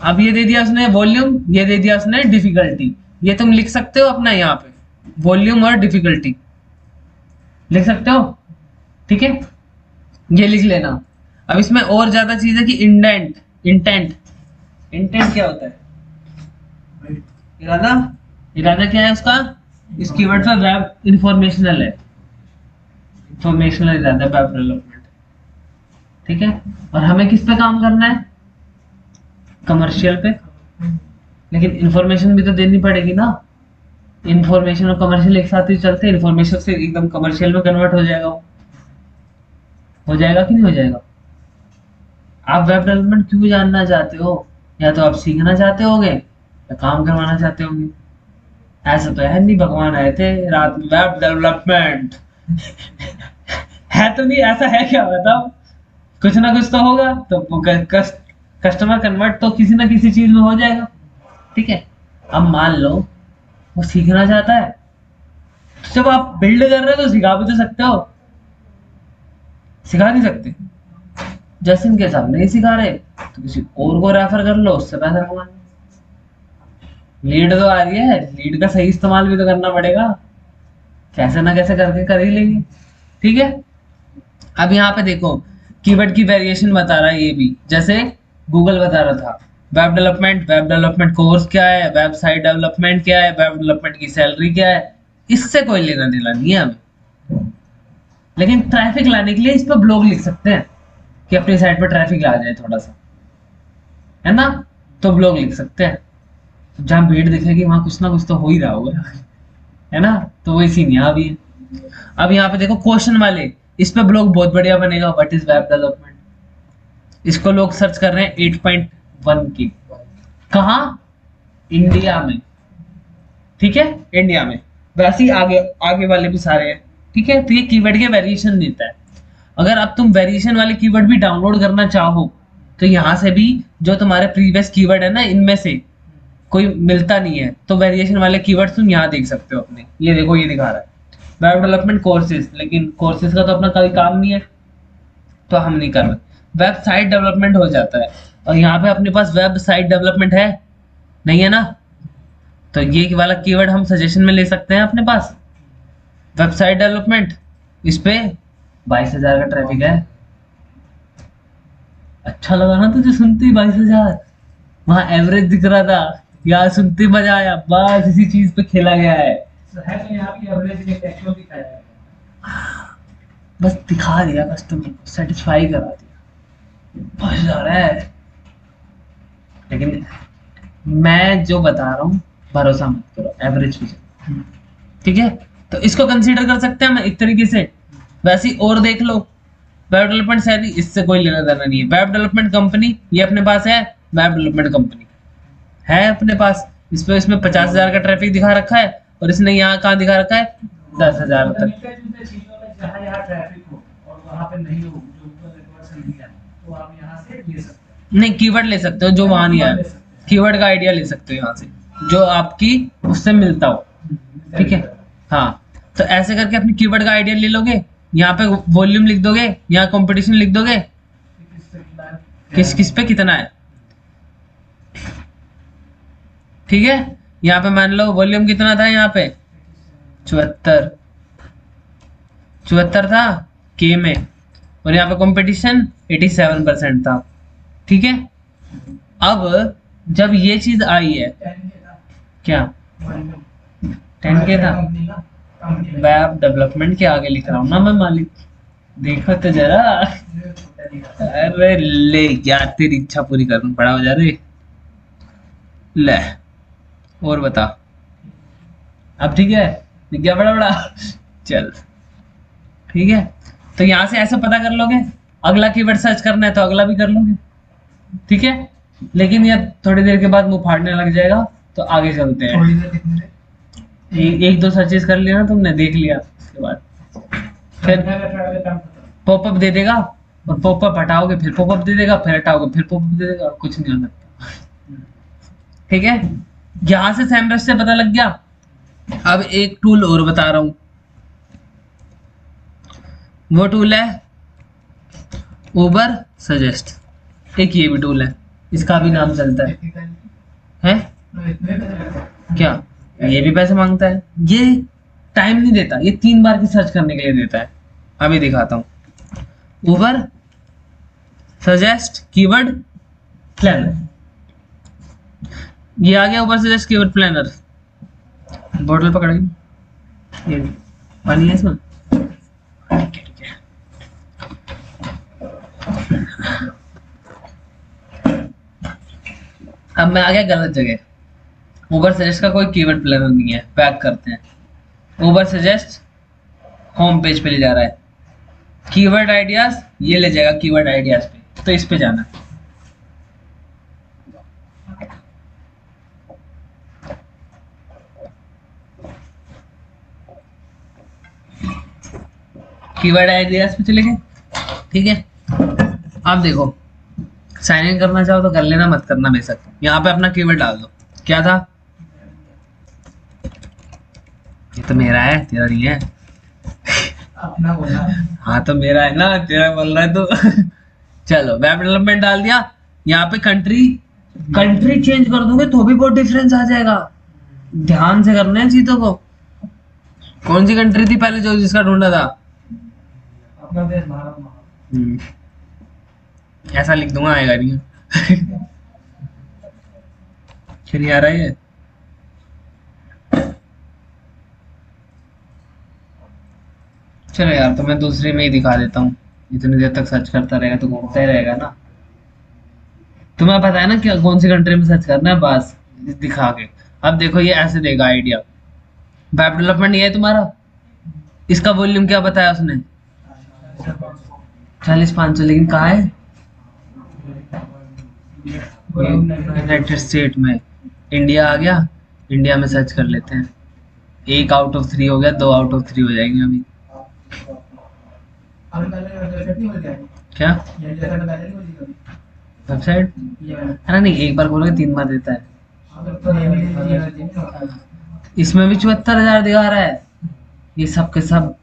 [SPEAKER 1] अब ये दे दिया उसने वॉल्यूम, ये दे दिया उसने डिफिकल्टी। ये तुम लिख सकते हो अपना यहाँ पे, वॉल्यूम और डिफिकल्टी लिख सकते हो। ठीक है, ये लिख लेना। अब इसमें और ज्यादा चीज है कि इंडेंट, इंटेंट। इंटेंट क्या होता है? इरादा। इरादा क्या है उसका? इस कीवर्ड का वेब इंफॉर्मेशनल है, इंफॉर्मेशनल इरादा, वेब डेवलपमेंट। ठीक है, और हमें किस पे काम करना है? कमर्शियल पे। लेकिन इंफॉर्मेशन भी तो देनी पड़ेगी ना। इंफॉर्मेशन और कमर्शियल एक साथ ही चलते हैं, इंफॉर्मेशन से एकदम कमर्शियल में कन्वर्ट हो जाएगा वो। हो जाएगा कि नहीं हो जाएगा? आप वेब डेवलपमेंट क्यों जानना चाहते हो? या तो आप सीखना चाहते होगे या काम करवाना चाहते होंगे। ऐसा तो है नहीं भगवान आए थे रात में वेब डेवलपमेंट है तो नहीं, ऐसा है क्या बताओ? कुछ ना कुछ तो होगा, तो कस्टमर कन्वर्ट तो किसी ना किसी चीज में हो जाएगा। ठीक है, अब मान लो वो सीखना चाहता है, तो जब आप बिल्ड कर रहे हो तो सिखा भी तो सकते हो। सिखा नहीं सकते? जैसे इनके साथ नहीं सिखा रहे तो किसी और को रेफर कर लो, उससे पैसा कमा लो। लीड तो आ रही है, लीड का सही इस्तेमाल भी तो करना पड़ेगा, कैसे ना कैसे करके कर ही लेंगे। ठीक है, अब यहाँ पे देखो कीवर्ड की वेरिएशन बता रहा है ये भी, जैसे गूगल बता रहा था वेब डेवलपमेंट कोर्स क्या है, वेबसाइट डेवलपमेंट क्या है, वेब डेवलपमेंट की सैलरी क्या है, इससे कोई लेना देना नहीं है हमें। लेकिन ट्रैफिक लाने के लिए इस पर ब्लॉग लिख सकते हैं कि अपनी साइट पर ट्रैफिक आ जाए थोड़ा सा, है ना? तो ब्लॉग लिख सकते हैं, जहां भीड़ दिखेगी वहां कुछ ना कुछ तो हो ही रहा होगा, है ना? तो वही सीन यहाँ भी है। अब यहाँ पे देखो क्वेश्चन वाले, इस पे ब्लॉग बहुत बढ़िया बनेगा, व्हाट इज वेब डेवलपमेंट। इसको लोग सर्च कर रहे हैं 8.1 की। कहा? इंडिया में। ठीक है, इंडिया में। वैसे ही आगे आगे वाले भी सारे हैं। ठीक है, तो ये कीवर्ड के वेरिएशन देता है। अगर अब तुम वेरिएशन वाले कीवर्ड भी डाउनलोड करना चाहो तो यहाँ से भी जो तुम्हारे प्रीवियस कीवर्ड है ना, इनमें से कोई मिलता नहीं है तो वेरिएशन वाले कीवर्ड तुम यहाँ देख सकते हो अपने। ये देखो ये दिखा रहा है वेब डेवलपमेंट कोर्सेज, लेकिन कोर्सेज का तो अपना कोई काम नहीं है तो हम नहीं कर रहे। वेबसाइट डेवलपमेंट हो जाता है, और यहाँ पे अपने पास वेबसाइट डेवलपमेंट है नहीं, है ना? तो ये वाला कीवर्ड हम सजेशन में ले सकते हैं अपने पास, वेबसाइट डेवलपमेंट। इस पे 22,000 का ट्रैफिक है। अच्छा लगा ना तुझे सुनते ही 22,000? वहां एवरेज दिख रहा था यार, सुनते ही मजा आया, बस इसी चीज पे खेला गया है। तो यहाँ भी एवरेज ने एक्चुअल दिखाया है, बस दिखा दिया, कस्टमर को सेटिस्फाई करा दिया, बस जा रहा है। लेकिन मैं जो बता रहा हूँ भरोसा मत करो, एवरेज पे चलो। ठीक है, तो इसको कंसीडर कर सकते हैं हम एक तरीके से। वैसे ही और देख लो, वेब डेवलपमेंट सैलरी, इससे कोई लेना देना नहीं है। वेब डेवलपमेंट कंपनी ये अपने पास है, वेब डेवलपमेंट कंपनी है अपने पास। इसमें 50,000 का ट्रैफिक दिखा रखा है, और इसने यहाँ कहाँ दिखा रखा है 10,000 तक। नहीं, कीवर्ड ले सकते हो जो वहां नहीं आया, कीवर्ड का आइडिया ले सकते हो यहाँ से जो आपकी उससे मिलता हो। ठीक है, हाँ, तो ऐसे करके अपनी कीवर्ड का आइडिया ले लोगे, यहाँ पे वॉल्यूम लिख दोगे, यहाँ कंपटीशन लिख दोगे, किस किस पे कितना है। ठीक है, यहाँ पे मान लो वॉल्यूम कितना था, यहाँ पे 74 74 था के में, और यहाँ पे कंपटीशन 87% था। ठीक है, अब जब ये चीज आई है, क्या 10 के था? वेब डेवलपमेंट के आगे लिख रहा हूँ ना मैं मालिक, देखो तो जरा। अरे ले यार, तेरी इच्छा पूरी करना बड़ा हो जा रही। ले, और बता। अब ठीक है, दिख गया बड़ा बड़ा? चल ठीक है, तो यहाँ से ऐसे पता कर लोगे, अगला कीवर्ड सर्च करना है तो अगला भी कर लोगे। ठीक है, लेकिन ये थोड़ी देर के बाद मुंह फाड़ने लग जाएगा, तो आगे चलते हैं। एक दो सर्चेस कर लिया ना तुमने, देख लिया, उसके बाद फिर पॉपअप दे देगा, और पॉपअप हटाओगे फिर पॉपअप दे देगा, फिर हटाओगे फिर पॉपअप दे देगा, कुछ नहीं हो सकता। ठीक है, यहां से सैमरस से पता लग गया। अब एक टूल और बता रहा हूं, वो टूल है उबर सजेस्ट, एक ये भी टूल है, इसका भी नाम चलता है क्या? ये भी पैसे मांगता है, ये टाइम नहीं देता, ये 3 बार की सर्च करने के लिए देता है। अभी दिखाता हूँ, उबर सजेस्ट कीवर्ड प्लानर, ये आ गया उबर सजेस्ट कीवर्ड प्लानर। बोतल पकड़ेगी, ये पानी है इसमें। ठीक है। अब मैं आ गया गलत जगह, उबर सजेस्ट का कोई कीवर्ड प्लानर नहीं है, बैक करते हैं। उबर सजेस्ट होम पेज पे ले जा रहा है, कीवर्ड आइडियाज ये ले जाएगा कीवर्ड आइडियाज पे, तो इस पे जाना। कीवर्ड आइडियाज पे चले गए, ठीक है। अब देखो, साइन इन करना चाहो तो कर लेना, मत करना बेशक। यहाँ पे अपना कीवर्ड डाल दो, क्या था? ये तो मेरा है, तेरा नहीं है। अपना बोला। हाँ तो मेरा है ना, तेरा बोल रहा है तो चलो वेब डेवलपमेंट डाल दिया। यहाँ पे कंट्री चेंज कर दोगे तो भी बहुत डिफरेंस आ जाएगा। ध्यान से करना है चीजों को। कौन सी कंट्री थी पहले जो जिसका ढूंढा था? अपना देश भारत। ऐसा लिख दूंगा, आएगा नहीं। फिर नहीं आ रहा है। चलो यार, तो मैं दूसरे में ही दिखा देता हूँ, इतनी देर तक सर्च करता रहेगा तो घूमता ही रहेगा ना। तुम्हें पता है ना क्या कौन सी कंट्री में सर्च करना है, बस दिखा के। अब देखो ये ऐसे देगा आइडिया, वेब डेवलपमेंट ये है तुम्हारा, इसका वॉल्यूम क्या बताया उसने? 40-500, लेकिन कहाँ है? यूनाइटेड स्टेट में। इंडिया आ गया, इंडिया में सर्च कर लेते हैं। 1 आउट ऑफ 3 हो गया, 2 आउट ऑफ 3 हो जाएंगे अभी। क्या वेबसाइट? है ना, नहीं एक बार खोलोगे 3 बार देता है। इसमें भी 74,000 दिखा रहा है, ये सब के सब।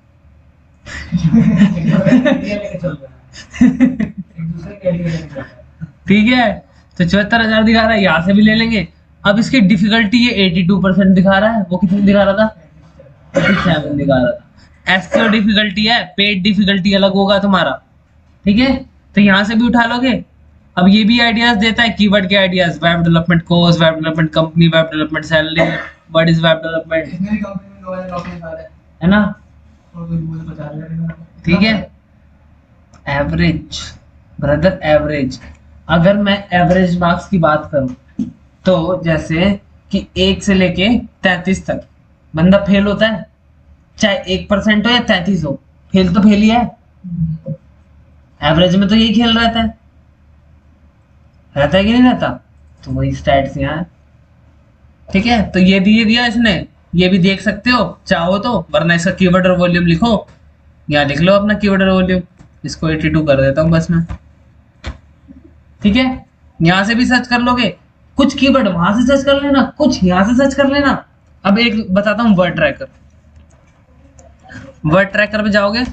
[SPEAKER 1] ठीक है, तो 74,000 दिखा रहा है, यहाँ से भी ले लेंगे। अब इसकी डिफिकल्टी ये 82% दिखा रहा है, वो कितनी दिखा रहा था? 87 दिखा रहा था। एसईओ डिफिकल्टी है, पेड डिफिकल्टी अलग होगा तुम्हारा, ठीक है। तो यहाँ से भी उठा लोगे। अब ये भी आइडियाज देता है, कीवर्ड के ideas, web development course, web development company, web development salary, what is web development, है ना? ठीक है। Average brother, average. अगर मैं एवरेज मार्क्स की बात करूं तो जैसे कि 1 से लेके 33 तक बंदा फेल होता है, चाहे 1% हो या 33 हो, फेल तो फेल ही है। एवरेज में तो यही खेल रहता है कि नहीं रहता? तो वही स्टैट्स यहाँ, ठीक है। तो ये दिया इसने, ये भी देख सकते हो चाहो तो, वरना इसका कीवर्ड और वॉल्यूम लिखो, यहाँ लिख लो अपना कीवर्ड और वॉल्यूम। इसको 82 कर देता हूँ बस मैं, ठीक है। यहाँ से भी सर्च कर लोगे, कुछ कीवर्ड वहां से सर्च कर लेना, कुछ यहाँ से सर्च कर लेना। अब एक बताता हूँ, वर्ड ट्रैकर। वर्ड ट्रैकर पे जाओगे,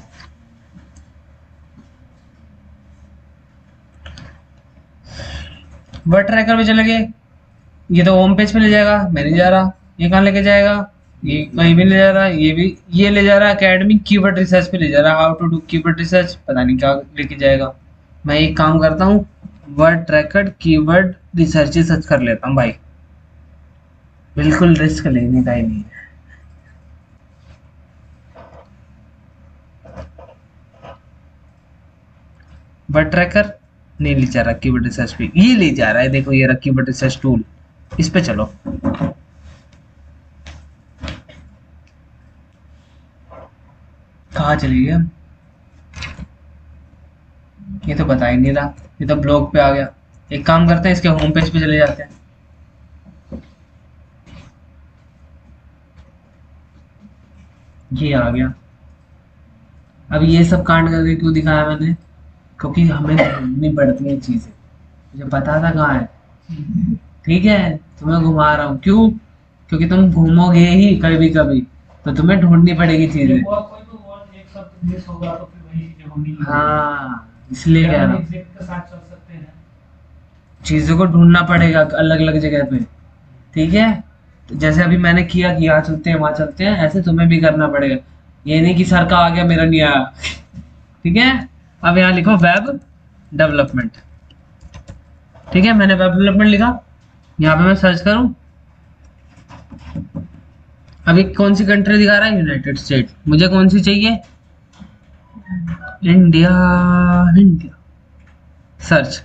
[SPEAKER 1] वर्ड ट्रैकर पे चले गए, ये तो होम पेज पे ले जाएगा, मैं नहीं जा रहा। ये कहाँ लेके जाएगा? ये कहीं भी ले जा रहा है, ये भी ये ले जा रहा है एकेडमिक कीवर्ड रिसर्च पे ले जा रहा है, how to do keyword research, पता नहीं क्या लेके जाएगा। मैं एक काम करता हूँ, वर्ड ट्रैकर कीवर्ड रिसर्च ही सर्च कर लेता हूँ भाई, बिल्कुल रिस्क लेने का ही नहीं है। वर्ड ट्रैकर नहीं ले जा रहा कीवर्ड रिसर्च पे, ये ले जा रहा है, देखो ये रहा कीवर्ड रिसर्च टूल, इस पे चलो। कहाँ चली गया? ये तो बता ही नहीं रहा, ये तो ब्लॉग पे आ गया। एक काम करते हैं, इसके होम पेज पे चले जाते हैं। ये आ गया। अब ये सब कांड करके क्यों दिखाया मैंने? क्योंकि हमें ढूंढनी पड़ती है चीजें, मुझे पता था कहाँ है, ठीक है। तुम्हें घुमा रहा हूँ क्यों? क्योंकि तुम घूमोगे ही कभी कभी, तो तुम्हें ढूंढनी पड़ेगी चीजें। हाँ इसलिए कह रहा हूँ,
[SPEAKER 2] के साथ चल सकते हैं।
[SPEAKER 1] चीजों को ढूंढना पड़ेगा अलग अलग जगह पे। ठीक है, तो जैसे अभी मैंने किया कि यहाँ चलते हैं वहां चलते हैं, ऐसे तुम्हें भी करना पड़ेगा। ये नहीं कि सर का आ गया मेरा नहीं आया। ठीक है, अब यहाँ लिखो वेब डेवलपमेंट। ठीक है, मैंने वेब डेवलपमेंट लिखा। यहाँ पे मैं सर्च करूं, अभी कौन सी कंट्री दिखा रहा है, यूनाइटेड स्टेट। मुझे कौन सी चाहिए, India. India search,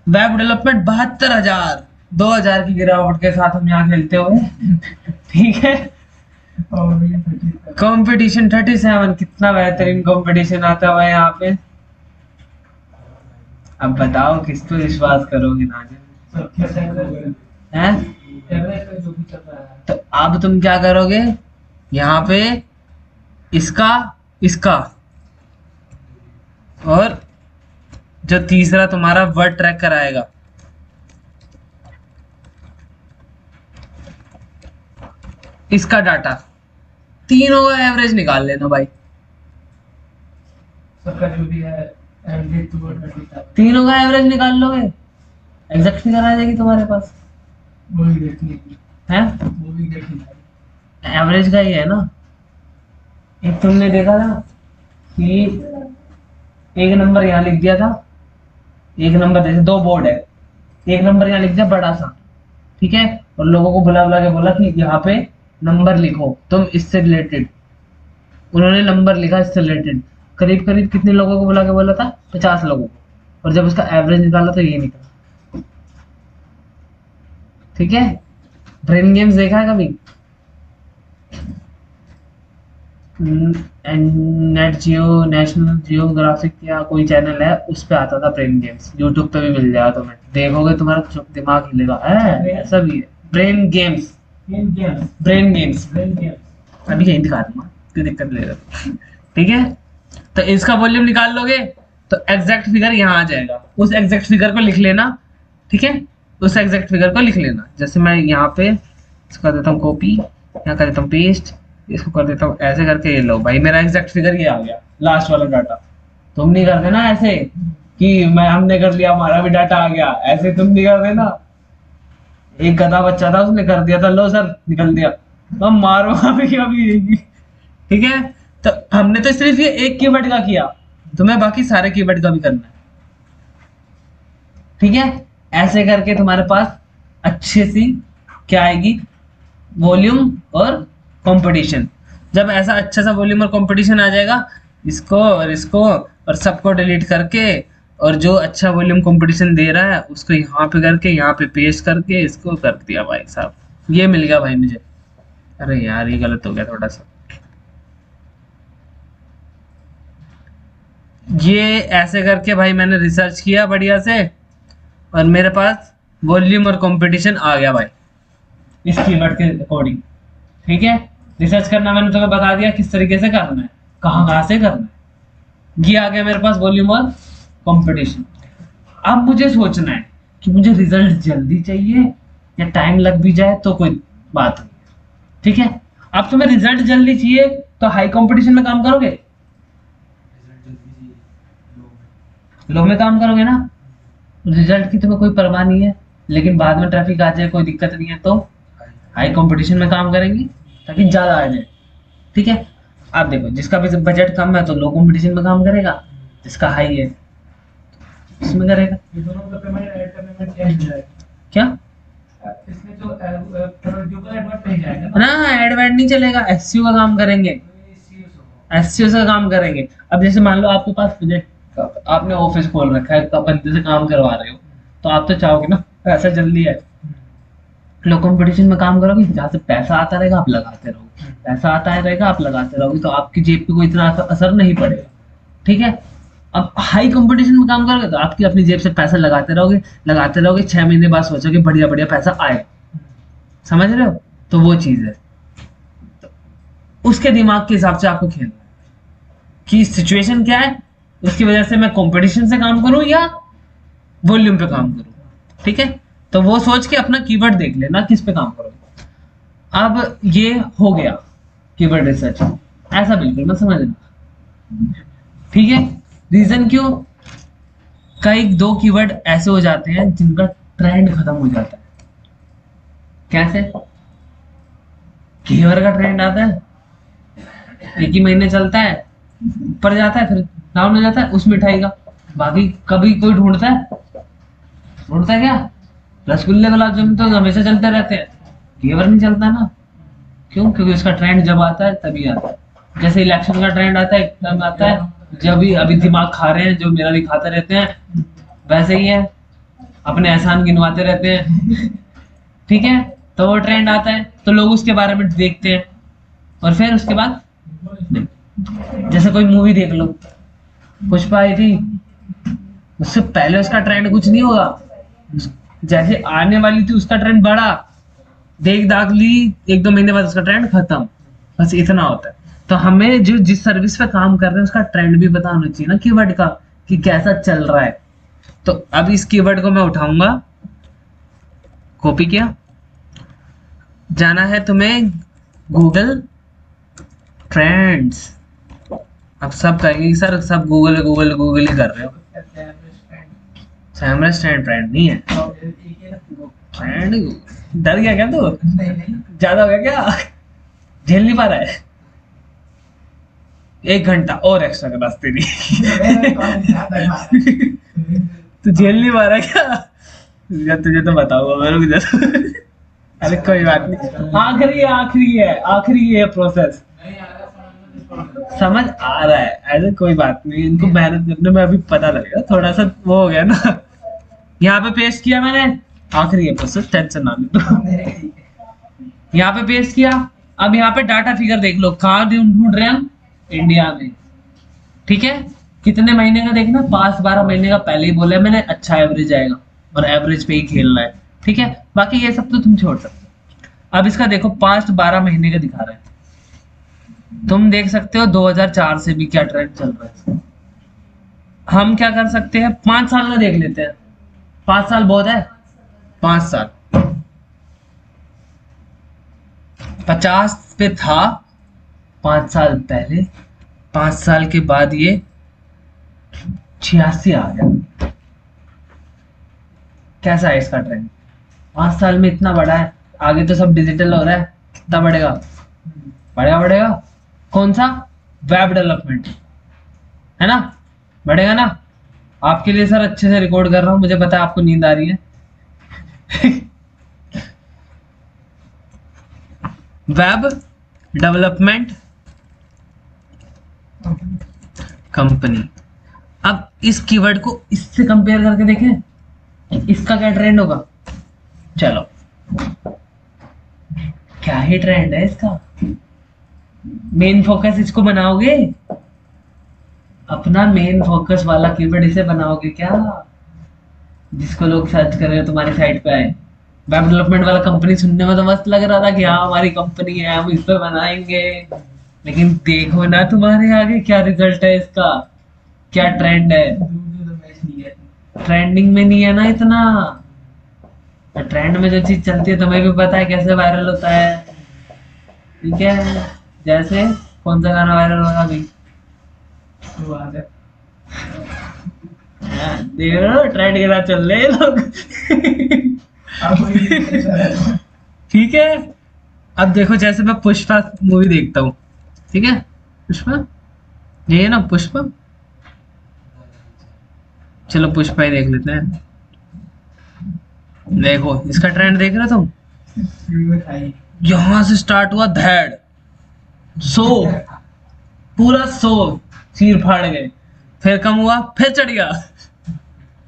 [SPEAKER 1] web development 72,000, 2,000 की गिरावट के साथ हम यहाँ खेलते हुए। ठीक है, कंपटीशन 37, कितना बेहतरीन कंपटीशन आता हुआ है यहाँ पे। अब बताओ किस पे विश्वास करोगे नाजिम, हैं? तो अब तुम क्या करोगे, यहाँ पे इसका इसका और जो तीसरा तुम्हारा वर्ड ट्रैक कराएगा, इसका डाटा, तीनों का एवरेज निकाल लेना भाई।
[SPEAKER 2] सबका जो भी है एवरेज टू
[SPEAKER 1] तीनों का एवरेज निकाल लोगे, एग्जैक्ट फिगर आ जाएगी तुम्हारे पास।
[SPEAKER 2] वो भी देखनी
[SPEAKER 1] है,
[SPEAKER 2] वो भी देखनी
[SPEAKER 1] एवरेज का ही है ना। एक तुमने देखा था कि एक नंबर यहाँ लिख दिया था, एक नंबर जैसे दो बोर्ड है, एक नंबर यहाँ लिख दिया बड़ा सा, ठीक है, और लोगों को बुला बुला के बोला कि यहाँ पे नंबर लिखो तुम इससे रिलेटेड। उन्होंने नंबर लिखा इससे रिलेटेड, करीब करीब कितने लोगों को बुला के बोला था, 50 लोगों को, और जब उसका एवरेज निकाला तो ये निकला। ठीक है, ब्रेन गेम्स देखा है कभी? नेट जियो, नेशनल जियोग्राफिक या कोई चैनल है, उस पे आता था ब्रेन गेम्स, यूट्यूब पे भी मिल जाएगा, तुम्हें देखोगे तुम्हारा दिमाग हिलेगा। ऐसा भी है, ब्रेन गेम्स, ब्रेन गेम्स, अभी यही दिखा दूंगा, कोई दिक्कत नहीं है। ठीक है, तो इसका वॉल्यूम निकाल लोगे तो एग्जैक्ट फिगर यहाँ आ जाएगा, उस एग्जैक्ट फिगर को लिख लेना। ठीक है, उस एग्जैक्ट फिगर को लिख लेना। जैसे मैं यहाँ पे इसको कर देता हूँ कॉपी, यहाँ कर देता हूँ पेस्ट, इसको कर देता हूँ ऐसे करके, ये लो भाई मेरा एग्जैक्ट फिगर ये आ गया, लास्ट वाला डाटा। तुम नहीं करते ना ऐसे कि मैं हमने कर लिया हमारा भी डाटा आ गया, ऐसे तुम नहीं करते ना। एक गधा बच्चा था उसने कर दिया था, लो सर निकल दिया, हम मारो अभी अभी। ठीक है, तो हमने तो सिर्फ ये एक कीवर्ड का किया, तुम्हें बाकी सारे कीवर्ड का भी करना है। ठीक है, ऐसे करके तुम्हारे पास अच्छे सी क्या आएगी, वॉल्यूम और कंपटीशन। जब ऐसा अच्छा सा वॉल्यूम और कंपटीशन आ जाएगा, इसको और सबको डिलीट करके, और जो अच्छा वॉल्यूम कंपटीशन दे रहा है उसको यहाँ पे करके, यहाँ पे पेस्ट करके इसको कर दिया भाई साहब, ये मिल गया भाई मुझे। अरे यार ये गलत हो गया थोड़ा सा। ये ऐसे करके भाई मैंने रिसर्च किया बढ़िया से, और मेरे पास वॉल्यूम और कंपटीशन आ गया भाई इस कीवर्ड के अकॉर्डिंग। ठीक है, रिसर्च करना मैंने तुम्हें बता दिया किस तरीके से करना है, कहाँ कहाँ से करना है। ये आ गया मेरे पास वॉल्यूम और कंपटीशन। अब मुझे सोचना है कि मुझे रिजल्ट जल्दी चाहिए या टाइम लग भी जाए तो कोई बात नहीं। ठीक है, अब तुम्हें रिजल्ट जल्दी चाहिए तो हाई कंपटीशन में काम करोगे, लो में काम करोगे ना। रिजल्ट की तुम्हें कोई परवाह नहीं है, लेकिन बाद में ट्रैफिक आ जाए कोई दिक्कत नहीं है, तो हाई कंपटीशन में काम करेंगे ताकि ज्यादा आ जाए। ठीक है, आप देखो जिसका भी बजट कम है तो लो कंपटीशन में काम करेगा, जिसका हाई है इसमें करेगा।
[SPEAKER 2] ये दोनों का पेमेंट ऐड करने में क्या मिल जाएगा?
[SPEAKER 1] क्या
[SPEAKER 2] इसमें जो यूट्यूब एडवर्ट नहीं जाएगा
[SPEAKER 1] ना, एडवर्ट नहीं चलेगा, एसईओ का काम करेंगे, एसईओ से काम करेंगे। अब जैसे मान लो आपके पास प्रोजेक्ट, आपने ऑफिस खोल रखा है, बंदे से काम करवा रहे हो, तो आप तो चाहोगे ना पैसा जल्दी है। लो कंपटीशन में काम करोगे, जहाँ से पैसा आता रहेगा आप लगाते रहोगे, पैसा आता रहेगा आप लगाते रहोगे, तो आपकी जेब पे कोई इतना असर नहीं पड़ेगा। ठीक है, अब हाई कंपटीशन में काम करोगे तो आपकी अपनी जेब से पैसा लगाते रहोगे, 6 महीने बाद सोचोगे बढ़िया बढ़िया पैसा आएगा। समझ रहे हो, तो वो चीज है, तो उसके दिमाग के हिसाब से आपको खेलना है कि सिचुएशन क्या है, उसकी वजह से मैं कंपटीशन से काम करूं या वॉल्यूम पे काम करूं। ठीक है, तो वो सोच के अपना कीवर्ड देख लेना किस पे काम करोगे। अब ये हो गया कीवर्ड रिसर्च, ऐसा बिल्कुल मत समझना, ठीक है। रीजन क्यों, कई दो कीवर्ड ऐसे हो जाते हैं जिनका ट्रेंड खत्म हो जाता है। कैसे, कीवर्ड का ट्रेंड आता है, एक ही महीने चलता है, ऊपर जाता है, फिर डाउन हो जाता है उस मिठाई का। बाकी कभी कोई ढूंढता है, ढूंढता है क्या, रसगुल्ले गुलाब जामुन तो हमेशा चलते रहते हैं, कीवर्ड नहीं चलता ना। क्यों, क्योंकि उसका ट्रेंड जब आता है तभी आता है। जैसे इलेक्शन का ट्रेंड आता है, एकदम आता है जब भी अभी दिमाग खा रहे हैं, जो मेरा दिखाते रहते हैं, वैसे ही है, अपने एहसान गिनवाते रहते हैं, ठीक है। तो वो ट्रेंड आता है तो लोग उसके बारे में देखते हैं, और फिर उसके बाद नहीं। जैसे कोई मूवी देख लो, पुष्पा आई थी, उससे पहले उसका ट्रेंड कुछ नहीं होगा, जैसे आने वाली थी उसका ट्रेंड बढ़ा, देख दाग ली, एक दो महीने बाद उसका ट्रेंड खत्म, बस इतना होता है। तो हमें जो जिस सर्विस पे काम कर रहे हैं उसका ट्रेंड भी पता होना चाहिए ना, कीवर्ड का, कि कैसा चल रहा है। तो अब इस कीवर्ड को मैं उठाऊंगा, कॉपी किया, जाना है तुम्हें गूगल ट्रेंड्स। अब सब कहेंगे सर सब गूगल गूगल गूगल ही कर रहे हो, सैमरस ट्रेंड ट्रेंड नहीं है, ट्रेंड डर गया क्या तू, ज्यादा हो गया क्या, झेल नहीं पा रहा है, 1 घंटा और एक्स्ट्रा के रास्ते नहीं तू झेल नहीं पा रहा क्या, या तुझे तो बताऊंगा मैं, रुक जा अरे कोई बात नहीं, आखिरी है प्रोसेस, समझ आ रहा है, ऐसे कोई बात नहीं, इनको मेहनत करने में अभी पता लगेगा, थोड़ा सा वो हो गया ना। यहाँ पे पेस्ट किया मैंने, आखिरी है प्रोसेस, टेंशन ना लो। यहाँ पे पेस्ट किया, अब यहाँ पे डाटा फिगर देख लो, कहाँ ढूंढ रहे हैं हम, इंडिया में, ठीक है। कितने महीने का देखना, 5-12 महीने का पहले ही बोला है मैंने, अच्छा एवरेज आएगा, और एवरेज पे ही खेलना है, ठीक है। बाकी ये सब तो तुम छोड़ सकते हो। अब इसका देखो 5-12 महीने का दिखा रहा है, तुम देख सकते हो 2004 से भी क्या ट्रेंड चल रहा है। हम क्या कर सकते हैं, 5 साल का देख लेते हैं, 5 साल बहुत है, 5 साल 50 पे था 5 साल पहले, 5 साल के बाद ये 86 आ गया। कैसा है इसका ट्रेंड, 5 साल में इतना बड़ा है, आगे तो सब डिजिटल हो रहा है, कितना बढ़ेगा, बढ़ेगा, कौन सा, वेब डेवलपमेंट, है ना, बढ़ेगा ना। आपके लिए सर अच्छे से रिकॉर्ड कर रहा हूं, मुझे पता है आपको नींद आ रही है वेब डेवलपमेंट कंपनी। अब इस कीवर्ड को इससे कंपेयर करके देखें, इसका क्या ट्रेंड होगा, चलो क्या ही ट्रेंड है इसका, मेन फोकस इसको बनाओगे, अपना मेन फोकस वाला कीवर्ड इसे बनाओगे क्या, जिसको लोग सर्च कर रहे हो तुम्हारी साइट पे आए। वेब डेवलपमेंट वाला कंपनी सुनने में तो मस्त लग रहा था कि हाँ हमारी कंपनी है, हम इस पे बनाएंगे, लेकिन देखो ना तुम्हारे आगे क्या रिजल्ट है इसका, क्या ट्रेंड है, ट्रेंडिंग में नहीं है ना इतना। ट्रेंड में जो चीज चलती है तुम्हें भी पता है कैसे वायरल होता है, ठीक है। जैसे कौन सा गाना वायरल हो रहा अभी, ट्रेंड के साथ चल रहे लोग ठीक है। अब देखो जैसे मैं पुष्पा मूवी देखता हूँ, ठीक है, पुष्पा ये है ना पुष्पा, चलो पुष्पा ही देख लेते हैं। देखो इसका ट्रेंड देख रहे तुम, यहां से स्टार्ट हुआ धैड़, सो पूरा सो चीर फाड़ गए, फिर कम हुआ, फिर चढ़ गया,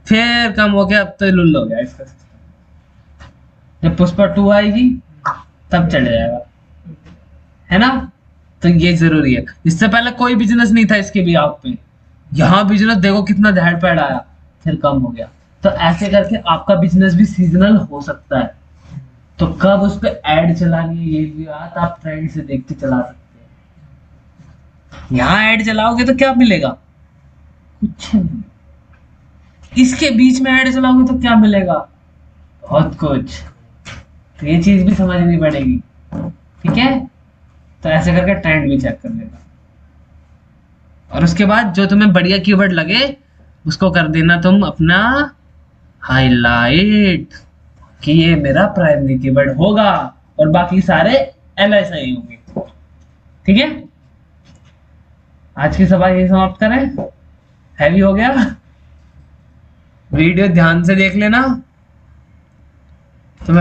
[SPEAKER 1] फिर कम हो गया, अब तो लुल्ल हो गया इसका। जब पुष्पा 2 आएगी तब चढ़ जाएगा, है ना। तो ये जरूरी है, इससे पहले कोई बिजनेस नहीं था इसके भी आप पे, यहाँ बिजनेस देखो कितना दहड़ पैड़ आया, फिर कम हो गया। तो ऐसे करके आपका बिजनेस भी सीजनल हो सकता है, तो कब उस पर एड चलानी है ये भी बात आप ट्रेंड से देख के चला सकते हैं। यहाँ एड चलाओगे तो क्या मिलेगा, कुछ नहीं, इसके बीच में ऐड चलाओगे तो क्या मिलेगा, बहुत कुछ। तो ये चीज भी समझनी पड़ेगी, ठीक है। तो ऐसे करके ट्रेंड भी चेक कर लेगा। और उसके बाद जो तुम्हें बढ़िया कीवर्ड लगे उसको कर देना तुम अपना हाईलाइट कि ये मेरा प्राइमरी कीवर्ड होगा और बाकी सारे LSI होंगे। ठीक है, आज की सभा यही समाप्त करें। हैवी हो गया, वीडियो ध्यान से देख लेना।